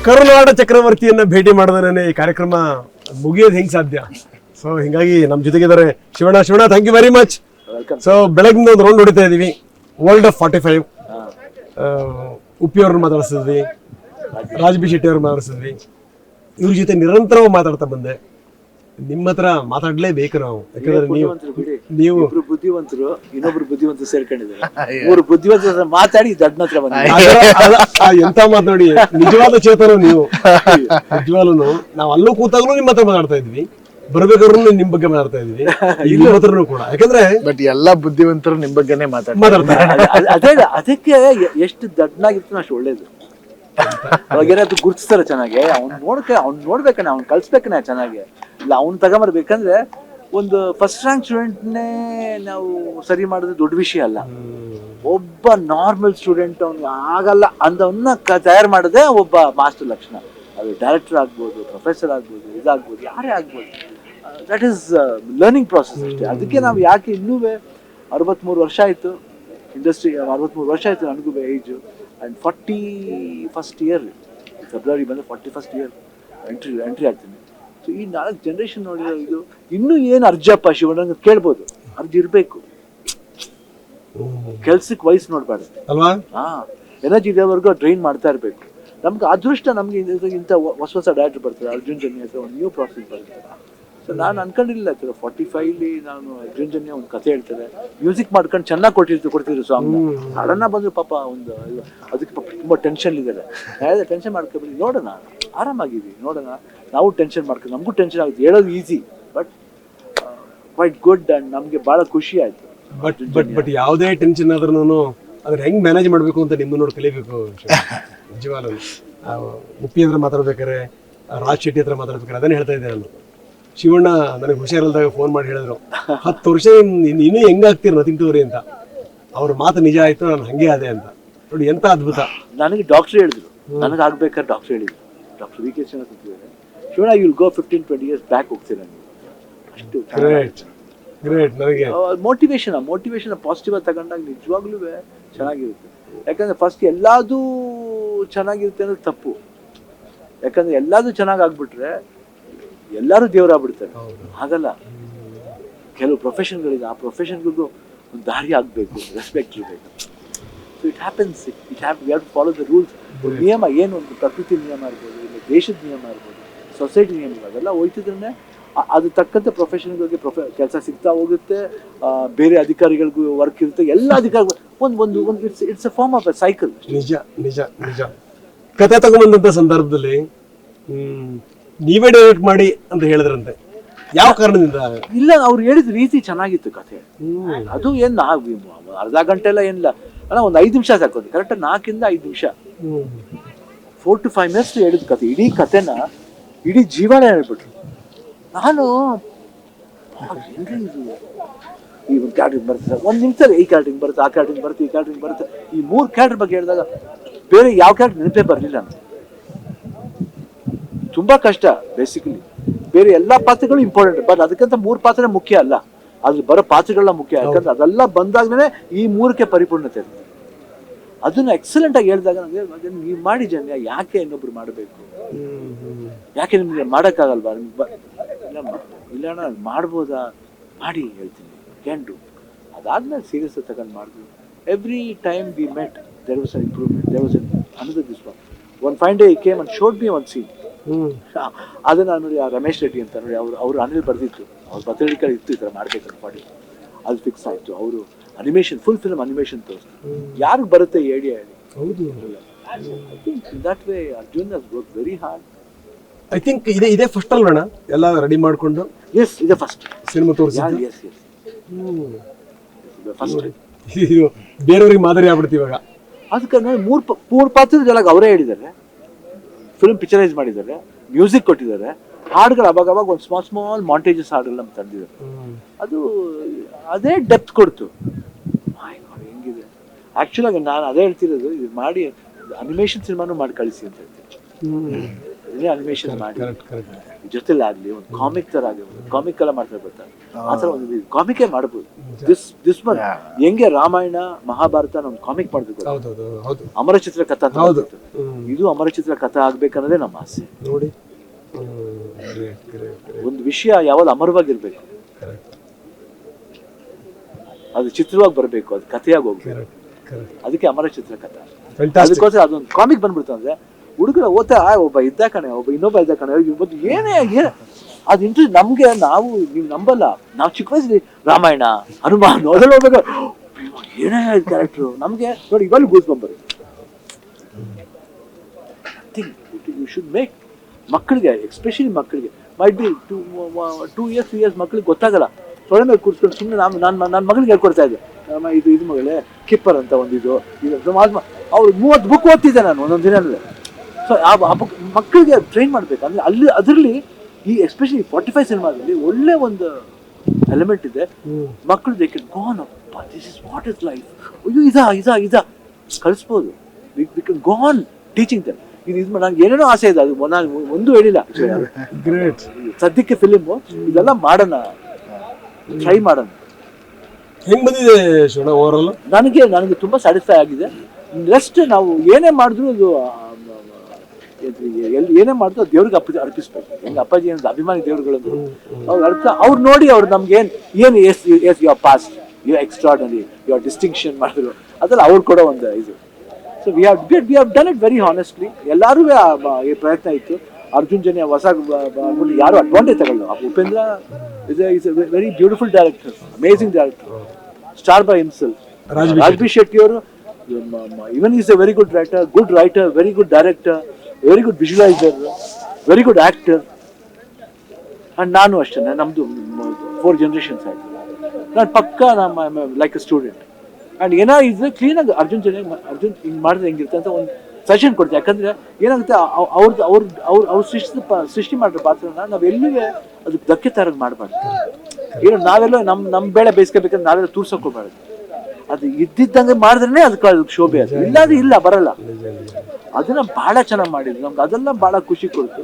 ಕರುನಾಡ ಚಕ್ರವರ್ತಿಯನ್ನ ಭೇಟಿ ಮಾಡಿದ್ರೆ ಈ ಕಾರ್ಯಕ್ರಮ ಮುಗಿಯೋದು ಹೆಂಗ್ ಸಾಧ್ಯ? ಸೊ ಹಿಂಗಾಗಿ ನಮ್ಮ ಜೊತೆಗಿದ್ದಾರೆ Shivanna thank you very much. So ಬೆಳಗಿಂದ ಒಂದು ರೌಂಡ್ ಹೊಡಿತಾ ಇದೀವಿ. ವರ್ಲ್ಡ್ ಆಫ್ 45 ಉಪ್ಪಿ ಅವ್ರನ್ನ ಮಾತಾಡಿಸಿದ್ವಿ, ರಾಜ್ ಬಿ ಶೆಟ್ಟಿ ಅವ್ರನ್ನ ಮಾತಾಡಿಸಿದ್ವಿ. ಇವ್ರ ಜೊತೆ ನಿರಂತರವಾಗಿ ಮಾತಾಡ್ತಾ ಬಂದೆ. ನಿಮ್ಮ ಹತ್ರ ಮಾತಾಡ್ಲೇಬೇಕು ನಾವು, ಯಾಕಂದ್ರೆ ನೀವು ಬುದ್ಧಿವಂತರು, ಇನ್ನೊಬ್ರು ಬುದ್ಧಿವಂತರು ಸೇರ್ಕೊಂಡಿದ್ದಾರೆ. ಮೂರು ಬುದ್ಧಿವಂತರ ಮಾತಾಡಿ ದಡ್ನ ಹತ್ರ ಬಂದ ಎಂತ ಮಾತಾಡಿ. ನಿಜವಾದ ಚೇತನ ನೀವು. ನಿಜವಾಗ್ಲೂ ನಾವು ಅಲ್ಲೂ ಕೂತಾಗ್ಲೂ ನಿಮ್ಮ ಹತ್ರ ಮಾತಾಡ್ತಾ ಇದ್ವಿ, ಬರ್ಬೇಕಾದ್ರೂ ನಿಮ್ ಬಗ್ಗೆ ಮಾತಾಡ್ತಾ ಇದ್ವಿ, ಇಲ್ಲಿ ಹತ್ರನು ಕೂಡ. ಯಾಕಂದ್ರೆ ಬಟ್ ಎಲ್ಲಾ ಬುದ್ಧಿವಂತರು ನಿಮ್ ಬಗ್ಗೆನೇ ಮಾತಾಡ್ತಾರೆ. ಅದಕ್ಕೆ ಎಷ್ಟು ದಡ್ಡನಾಗಿರ್ತಾನೆ ಅಷ್ಟು ಒಳ್ಳೇದು. ಅವಾಗೇನಾದ್ರು ಗುರ್ತಿಸ್ತಾರೆ ಚೆನ್ನಾಗಿ, ಅವ್ನ್ ನೋಡ್ಬೇಕನೆ, ಅವ್ನ್ ಕಲ್ಸ್ಬೇಕನೆ ಚೆನ್ನಾಗಿ. ಇಲ್ಲ ಅವ್ನ್ ತಗೊಂಬರ್ಬೇಕಂದ್ರೆ ಒಂದು ಫಸ್ಟ್ ರ್ಯಾಂಕ್ ಸ್ಟೂಡೆಂಟ್ನೇ ನಾವು ಸರಿ ಮಾಡೋದು ದೊಡ್ಡ ವಿಷಯ ಅಲ್ಲ. ಒಬ್ಬ ನಾರ್ಮಲ್ ಸ್ಟೂಡೆಂಟ್ ಅವ್ನಿಗೆ ಆಗಲ್ಲ ಅಂದವನ್ನ ತಯಾರು ಮಾಡೋದೇ ಒಬ್ಬ ಮಾಸ್ಟರ್ ಲಕ್ಷಣ. ಅದು ಡೈರೆಕ್ಟರ್ ಆಗ್ಬೋದು, ಪ್ರೊಫೆಸರ್ ಆಗ್ಬೋದು, ಇದಾಗ್ಬೋದು, ಯಾರೇ ಆಗ್ಬೋದು. ದಟ್ ಈಸ್ ಲರ್ನಿಂಗ್ ಪ್ರಾಸೆಸ್ ಅಷ್ಟೇ. ಅದಕ್ಕೆ ನಾವು ಯಾಕೆ ಇನ್ನೂ 63 ವರ್ಷ ಆಯಿತು ಇಂಡಸ್ಟ್ರಿ, 63 ವರ್ಷ ಆಯಿತು ನನಗೂ age. And 41st year February ಬಂದರೆ 41st ಇಯರ್ ಎಂಟ್ರಿ ಆಗ್ತೀನಿ. ಸೊ ಈ 4 ಜನರೇಷನ್ ನೋಡಿರೋ ಇದು ಇನ್ನೂ ಏನು ಅರ್ಜಪ್ಪ ಶಿವಣ್ಣ ಕೇಳ್ಬೋದು. ಅರ್ಜ ಇರಬೇಕು, ಕೆಲ್ಸಕ್ಕೆ ವಯಸ್ಸು ನೋಡ್ಬಾರ್ದು ಅಲ್ವಾ? ಎನರ್ಜಿ ಇರೋವರೆಗೂ ಡ್ರೈನ್ ಮಾಡ್ತಾ ಇರಬೇಕು. ನಮ್ಗೆ ಅದೃಷ್ಟ, ನಮ್ಗೆ ಇಂಥ ಹೊಸ ಡೈರೆಕ್ಟರ್ ಬರ್ತಾರೆ. ಅರ್ಜುನ್ ಜನ್ಯ ಹತ್ರ ಒಂದು ನ್ಯೂ ಪ್ರಾಸೆಸ್ ಬರ್ತಾರೆ. ಸೊ ನಾನು ಅನ್ಕೊಂಡಿಲ್ಲ 45 ನಾನು ಅರ್ಜುನ್ ಜನ್ಯ ಒಂದು ಕಥೆ ಹೇಳ್ತಾರೆ, ಮ್ಯೂಸಿಕ್ ಮಾಡ್ಕೊಂಡು ಚೆನ್ನಾಗಿ ಕೊಡ್ತಿದ್ರು ಸಾಂಗ್. ಸಡನ್ನ ಬಂದ್ರು ಪಾಪ ಒಂದು ಅದಕ್ಕೆ ಪಾಪ ತುಂಬ ಟೆನ್ಷನ್ ಇದ್ದಾರೆ. ಟೆನ್ಷನ್ ಮಾಡ್ಕೊಬೇಡಿ, ನೋಡೋಣ, ಆರಾಮಾಗಿದ್ದೀವಿ, ನೋಡೋಣ. ನಾವು ಟೆನ್ಷನ್ ಮಾಡ್ಕೊಂಡು ನಮಗೂ ಟೆನ್ಷನ್ ಆಗುತ್ತೆ. ಹೇಳೋದು easy, but quite good. And ನಮಗೆ ಭಾಳ ಖುಷಿ ಆಯಿತು. ಬಟ್ ಯಾವುದೇ ಟೆನ್ಷನ್ ಆದ್ರೂ ಅದ್ರ ಹೆಂಗ್ ಮ್ಯಾನೇಜ್ ಮಾಡ್ಬೇಕು ಅಂತ ನಿಮ್ಮ ನೋಡಿ ಕಲಿಬೇಕು. ನಿಜವಾಗ್ಲೂ ಉಪ್ಪಿ ಹತ್ರ ಮಾತಾಡ್ಬೇಕಾರೆ, ರಾಜ್ ಶೆಟ್ಟಿ ಹತ್ರ ಮಾತಾಡ್ಬೇಕಾರೆ ಅದನ್ನೇ ಹೇಳ್ತಾ ಇದ್ದೆ ನಾನು. ಶಿವಣ್ಣ ನನಗೆ ಹುಷಾರಿಲ್ದಾಗ ಫೋನ್ ಮಾಡಿ ಹೇಳಿದ್ರು, 10 ವರ್ಷ ಇನ್ನೂ ಹೆಂಗಾಗ್ತೀರ ನಥಿಂಗ್ ಟು ವರಿ ಅಂತ. ಅವ್ರ ಮಾತು ನಿಜ ಆಯ್ತು, ನಾನು ಹಂಗೆ ಆದೆ ಅಂತ. ನೋಡಿ ಎಂತ ಅದ್ಭುತ. ನನಗೆ ಡಾಕ್ಟರ್ ಹೇಳಿದ್ರು, ನನಗೆ ಆಗ್ಬೇಕಾದ್ರೆ ಡಾಕ್ಟರ್ ಹೇಳಿದ್ರು, doctor V K Shivanna you will go 15-20 years back ಹೋಗ್ತೀರ ನೀವು. ಅಷ್ಟು ಗ್ರೇಟ್. ನನಗೆ ಮೋಟಿವೇಶನ್ ಪಾಸಿಟಿವ್ ಆಗಿ ತಗೊಂಡಾಗ ನಿಜವಾಗ್ಲೂ ಚೆನ್ನಾಗಿರುತ್ತೆ. ಯಾಕಂದ್ರೆ ಫಸ್ಟ್ ಎಲ್ಲಾದು ಚೆನ್ನಾಗಿರುತ್ತೆ ಅನ್ನೋದು ತಪ್ಪು. ಯಾಕಂದ್ರೆ ಎಲ್ಲಾದು ಚೆನ್ನಾಗಿ ಆಗ್ಬಿಟ್ರೆ ಎಲ್ಲರೂ ದೇವರಾಗ್ಬಿಡ್ತಾರೆ. ಹಾಗಲ್ಲ, ಕೆಲವು ಪ್ರೊಫೆಷನ್ಗಳಿದೆ, ಆ ಪ್ರೊಫೆಷನ್ಗಳಿಗೂ ಒಂದು ದಾರಿ ಆಗಬೇಕು, ರೆಸ್ಪೆಕ್ಟ್ ಇರಬೇಕು. So it happens, we have to follow the rules. ನಿಯಮ ಏನು, ಒಂದು ಪ್ರಕೃತಿ ನಿಯಮ ಇರ್ಬೋದು, ಇಲ್ಲ ದೇಶದ ನಿಯಮ ಇರ್ಬೋದು, ಸೊಸೈಟಿ ನಿಯಮ, ಅದೆಲ್ಲ ಹೋಯ್ತಿದ್ರೆ ಅದು ತಕ್ಕಂತೆ ಪ್ರೊಫೆಷನ್ಗಳಿಗೆ ಕೆಲಸ ಸಿಗ್ತಾ ಹೋಗುತ್ತೆ. ಬೇರೆ ಅಧಿಕಾರಿಗಳಿಗೂ ವರ್ಕ್ ಇರುತ್ತೆ. ಎಲ್ಲ ಅಧಿಕಾರಿಗಳು ಒಂದು it's a form of a cycle. ನಿಜ. ಕತೆ ತಗೊಂಬಂದಂತ ಸಂದರ್ಭದಲ್ಲಿ ನೀವೇ ಡೈರೆಕ್ಟ್ ಮಾಡಿ ಅಂತ ಹೇಳಿದ್ರಂತೆ, ಯಾವ ಕಾರಣದಿಂದ? ಇಲ್ಲ, ಅವ್ರು ಹೇಳಿದ ರೀತಿ ಚೆನ್ನಾಗಿತ್ತು ಕಥೆ. ಅದು ಏನ್ ಅರ್ಧ ಗಂಟೆ ಎಲ್ಲ ಏನಿಲ್ಲ ಅಲ್ಲ, ಒಂದು 5 ನಿಮಿಷ ಸಾಕು. ಕರೆಕ್ಟ್ 4 ಇಂದ 5 ನಿಮಿಷ, 4 to 5 minutes ಹೇಳಿದ ಕತೆ. ಇಡೀ ಕಥೆನ, ಇಡೀ ಜೀವನ ಹೇಳ್ಬಿಟ್ರು. ನಾನು ಈ ಒಂದು ಕ್ಯಾಟ್ರಿಂಗ್ ಬರ್ತದೆ, 1 ನಿಮಿಷದಲ್ಲಿ ಈ ಕ್ಯಾಟ್ರಿಂಗ್ ಬರುತ್ತೆ, ಆ ಕ್ಯಾಟ್ರಿಂಗ್ ಬರುತ್ತೆ, ಈ ಕ್ಯಾಟ್ರಿಂಗ್ ಬರುತ್ತೆ. ಈ 3 ಕ್ಯಾಟ್ರ್ ಬಗ್ಗೆ ಹೇಳಿದಾಗ ಬೇರೆ ಯಾವ ಕ್ಯಾಟ್ರ್ ನೆನಪೇ ಬರಲಿಲ್ಲ. ತುಂಬಾ ಕಷ್ಟ. ಬೇಸಿಕಲಿ ಬೇರೆ ಎಲ್ಲಾ ಪಾತ್ರಗಳು ಇಂಪಾರ್ಟೆಂಟ್, ಬಟ್ ಅದಕ್ಕಂತ 3 ಪಾತ್ರ ಮುಖ್ಯ ಅಲ್ಲ, ಅದ್ರ ಬರೋ ಪಾತ್ರಗಳನ್ನ ಮುಖ್ಯ. ಯಾಕಂದ್ರೆ ಅದೆಲ್ಲ ಬಂದಾಗ್ಲೇ ಈ 3ಕ್ಕೆ ಪರಿಪೂರ್ಣತೆ ಇರುತ್ತೆ. ಅದನ್ನ ಎಕ್ಸಲೆಂಟ್ ಆಗಿ ಹೇಳಿದಾಗ ನನಗೆ ನೀವು ಮಾಡಿ ಜನ, ಯಾಕೆ ಇನ್ನೊಬ್ರು ಮಾಡಬೇಕು? ಯಾಕೆ ನಿಮ್ಗೆ ಮಾಡೋಕ್ಕಾಗಲ್ವಾ? ಇಲ್ಲ ಅಣ್ಣ ಮಾಡ್ಬೋದಾ, ಮಾಡಿ ಹೇಳ್ತೀನಿ, ಕ್ಯಾನ್ ಡು. ಅದಾದ್ಮೇಲೆ ಸೀರಿಯಸ್ ತಗೊಂಡು ಮಾಡಿದ್ವಿ. Every time we met there was an improvement, there was another this one fine day came and showed me one scene. ಅದನ್ನ ನೋಡಿ, ಆ ರಮೇಶ್ ರೆಡ್ಡಿ ಅಂತ ನೋಡಿ, ಅವ್ರು ಅನಿಲ್ ಬರ್ದಿತ್ತು, ಅವ್ರ ಪತ್ರಿಕೆ ಇತ್ತು ಈ ಥರ ಮಾಡ್ಬೇಕಂತ ಮಾಡಿ. ಅದು ಫಿಕ್ಸ್ ಆಯಿತು. ಅವರು ಅನಿಮೇಷನ್, ಫುಲ್ ಫಿಲ್ಮ್ ಅನಿಮೇಷನ್ ತೋರಿಸ್ತಾರೆ. ಯಾರಿಗೆ ಬರುತ್ತೆ ಈ ಐಡಿಯಾ ಹೇಳಿ? ಹೌದು. I think in that way Arjun has work very hard. I think ಇದೇ ಫಸ್ಟ್ ಅಲ್ವಣ್ಣ ಎಲ್ಲ ರೆಡಿ ಮಾಡ್ಕೊಂಡು? ಎಸ್, ಇದೆ ಫಸ್ಟ್ ಸಿನಿಮಾ ತೋರಿಸಿ. Yes first. ಇದು ಬೇರೆಯವ್ರಿಗೆ ಮಾದರಿ ಆಗ್ಬಿಡ್ತೀವಿ ಇವಾಗ. ಅದಕ್ಕೆ ನೋಡಿ 3 ಪಾತ್ರದ ಡೈಲಾಗ್ ಅವರೇ ಹೇಳಿದ್ದಾರೆ, ಫಿಲ್ಮ್ ಪಿಕ್ಚರೈಸ್ ಮಾಡಿದ್ದಾರೆ, ಮ್ಯೂಸಿಕ್ ಕೊಟ್ಟಿದ್ದಾರೆ, ಹಾಡುಗಳು ಅವಾಗ ಒಂದು ಸ್ಮಾಲ್ ಮಾಂಟೇಜಸ್ ಹಾಡುಗಳು ನಮ್ಗೆ ತಂದಿದ್ದಾರೆ. ಅದು ಅದೇ ಡೆಪ್ತ್ ಕೊಡ್ತು. ಹೆಂಗಿದೆ ಆ್ಯಕ್ಚುಲಾಗಿ ನಾನು ಅದೇ ಹೇಳ್ತಿರೋದು, ಇದು ಮಾಡಿ ಅನಿಮೇಷನ್ ಸಿನಿಮಾನು ಮಾಡಿ ಕಳಿಸಿ ಅಂತ ಹೇಳ್ತೀನಿ. ಅದನ್ನೇ ಅನಿಮೇಷನ್ ಮಾಡಿ ಕರೆಕ್ಟ್ ಜೊತೆಲಿ ಆಗ್ಲಿ ಒಂದು ಕಾಮಿಕ್ ತರ ಆಗಲಿ, ಕಾಮಿಕ್ ಎಲ್ಲ ಮಾಡ್ತಾರೆ ಗೊತ್ತಾ, ಆ ತರ ಒಂದು ಕಾಮಿಕೇ ಮಾಡ್ಬೋದು. ದಿಸ್ ಒನ್ ಹೆಂಗೆ ರಾಮಾಯಣ ಮಹಾಭಾರತ ಒಂದು ಕಾಮಿಕ್ ಮಾಡ್ಬೇಕು, ಹೌದು ಅಮರಚಿತ್ರ ಕಥಾ ಅಂತ ಹೌದು. ಮಾಡ್ತಿತ್ತು. ಇದು ಅಮರಚಿತ್ರ ಕಥಾ ಆಗ್ಬೇಕನ್ನೋದೇ ನಮ್ಮ ಆಸೆ. ನೋಡಿ ಒಂದು ವಿಷಯ ಯಾವಾಗ ಅಮರವಾಗಿರ್ಬೇಕು, ಅದು ಚಿತ್ರವಾಗಿ ಬರಬೇಕು, ಅದು ಕಥೆಯಾಗಿ ಹೋಗ್ಬೇಕು. ಅದಕ್ಕೆ ಅಮರಚಿತ್ರ ಕಥಾ. ಅದಕ್ಕೋಸ್ಕರ ಅದೊಂದು ಕಾಮಿಕ್ ಬಂದ್ಬಿಡ್ತು ಅಂದ್ರೆ ಹುಡುಗರ ಓದ್ತಾ ಒಬ್ಬ ಇದ್ದ ಕಣೆ, ಒಬ್ಬ ಇನ್ನೊಬ್ಬ ಇದ್ದ ಕಣೆ, ಏನೇ ಅದು ಇಂಟ್ರೆಸ್ಟ್ ನಮ್ಗೆ. ನಾವು ನೀವು ನಂಬಲ್ಲ, ನಾವು ಚಿಕ್ಕ ವಯಸ್ಸಲ್ಲಿ ರಾಮಾಯಣ ಹನುಮಾನ್ ಅದ್ರಲ್ಲಿ ಹೋಗ್ಬೇಕು, ಏನೇ ಕ್ಯಾರೆಕ್ಟ್ರು ನಮ್ಗೆ ನೋಡಿ ಇವಾಗ ಗೂಸ್ ಬಂಬರು. ಯು ಶುಡ್ ಮೇಕ್ ಮಕ್ಕಳಿಗೆ, ಎಸ್ಪೆಷಲಿ ಮಕ್ಕಳಿಗೆ, ಮೈಟ್ ಬಿ 2 years 3 years ಮಕ್ಕಳಿಗೆ ಗೊತ್ತಾಗಲ್ಲ. ತೊಳೆ ಮೇಲೆ ಕೂರ್ಸ್ಕೊಂಡು ಸುಮ್ಮನೆ ನನ್ನ ಮಗಳಿಗೆ ಹೇಳ್ಕೊಡ್ತಾ ಇದ್ದೆ, ಇದು ಮಗಳೇ ಕಿಪ್ಪರ್ ಅಂತ ಒಂದಿದು ಅವ್ರು 30 ಬುಕ್ ಓದ್ತಿದ್ದೆ ನಾನು ಒಂದೊಂದು ದಿನದಲ್ಲಿ. ಸೊ ಆ ಬುಕ್ ಮಕ್ಕಳಿಗೆ ಟ್ರೈನ್ ಮಾಡ್ಬೇಕು. ಅಂದ್ರೆ ಅಲ್ಲಿ ಅದರಲ್ಲಿ ಈ ಎಸ್ಪೆಷಲಿ 45 ಸಿನಿಮಾದಲ್ಲಿ ಒಳ್ಳೆ ಒಂದು ಎಲಿಮೆಂಟ್ ಇದೆ. ಮಕ್ಕಳು they can go on, this is what is life, ಅಯ್ಯೋ ಇದಾ ಕಳಿಸ್ಬೋದು. We can go on teaching them. ಇದು ನಂಗೆ ಏನೇನೋ ಆಸೆ ಇದೆ, ಅದು ನಾನು ಒಂದು ಹೇಳಿಲ್ಲ. ಸದ್ಯಕ್ಕೆ ಫಿಲಿಮು ಇದೆಲ್ಲ ಮಾಡೋಣ, ಟ್ರೈ ಮಾಡೋಣ. ಹೆಂಗ್ ಬಂದಿದೆ ಶಿವಣ್ಣ ಓವರಾಲ್? ನನಗೆ ತುಂಬಾ ಸ್ಯಾಟಿಸ್ಫೈ ಆಗಿದೆ. ನೆಕ್ಸ್ಟ್ ನಾವು ಏನೇ ಮಾಡಿದ್ರು ಅದು ಏನೇ ಮಾಡಿದ್ರು ದೇವ್ರಿಗೆ ಅರ್ಪಿಸ್ಬೇಕು. ಹೆಂಗೆ ಅಪ್ಪಾಜಿ ಏನಂತ ಅಭಿಮಾನಿ ದೇವ್ರುಗಳಂದ್ರು ಅವ್ರು ನೋಡಿ ಅವ್ರು ನಮ್ಗೆ ಏನು as your past, your extraordinary, your distinction ಮಾಡಿದ್ರು, ಅದೆಲ್ಲ ಅವ್ರು ಕೊಡೋ ಒಂದು ಇದು. So we have done it very honestly. ಎಲ್ಲರೂ ಈ ಪ್ರಯತ್ನ ಇತ್ತು. ಅರ್ಜುನ್ ಜನ್ಯ ಹೊಸ ಯಾರು ಅಡ್ವಾಂಟೇಜ್ ತಗೊಳ್ಳು. Upendra is a very beautiful director, amazing director, star by himself. Rajbhi Shetty ಅವರು even he is a very good writer, very good director, very good visualizer, very good actor. And ನಾನು ಅಷ್ಟೇ, ನಮ್ದು 4 generations ಆಯ್ತು. ನಾನು ಪಕ್ಕಾ like A student. And ಏನಾಗಿದ್ರೆ ಕ್ಲೀನಾಗಿ ಅರ್ಜುನ್ ಹಿಂಗೆ ಮಾಡಿದ್ರೆ ಹೆಂಗಿರುತ್ತೆ ಅಂತ ಒಂದು ಸಜೆಷನ್ ಕೊಡ್ತೀವಿ. ಯಾಕಂದರೆ ಏನಾಗುತ್ತೆ, ಅವ್ರು ಸೃಷ್ಟಿ ಮಾಡಿರೋ ಪಾತ್ರನ ನಾವೆಲ್ಲಿಗೆ ಅದಕ್ಕೆ ಧಕ್ಕೆ ತರಗೆ ಮಾಡಬಾರ್ದು. ಏನೋ ನಾವೆಲ್ಲ ನಮ್ಮ ಬೇಳೆ ಬೇಯಿಸ್ಕೋಬೇಕಂದ್ರೆ ನಾವೆಲ್ಲ ತೂರ್ಸೋಕೋಬಾರ್ದು. ಅದು ಇದ್ದಿದ್ದಂಗೆ ಮಾಡಿದ್ರೆ ಅದಕ್ಕೆ ಶೋಭೆ. ಅದು ಇಲ್ಲಾಂದ್ರೆ ಇಲ್ಲ, ಬರಲ್ಲ. ಅದನ್ನ ಭಾಳ ಚೆನ್ನಾಗಿ ಮಾಡಿದ್ರು. ನಮ್ಗೆ ಅದೆಲ್ಲ ಭಾಳ ಖುಷಿ ಕೊಡ್ತು.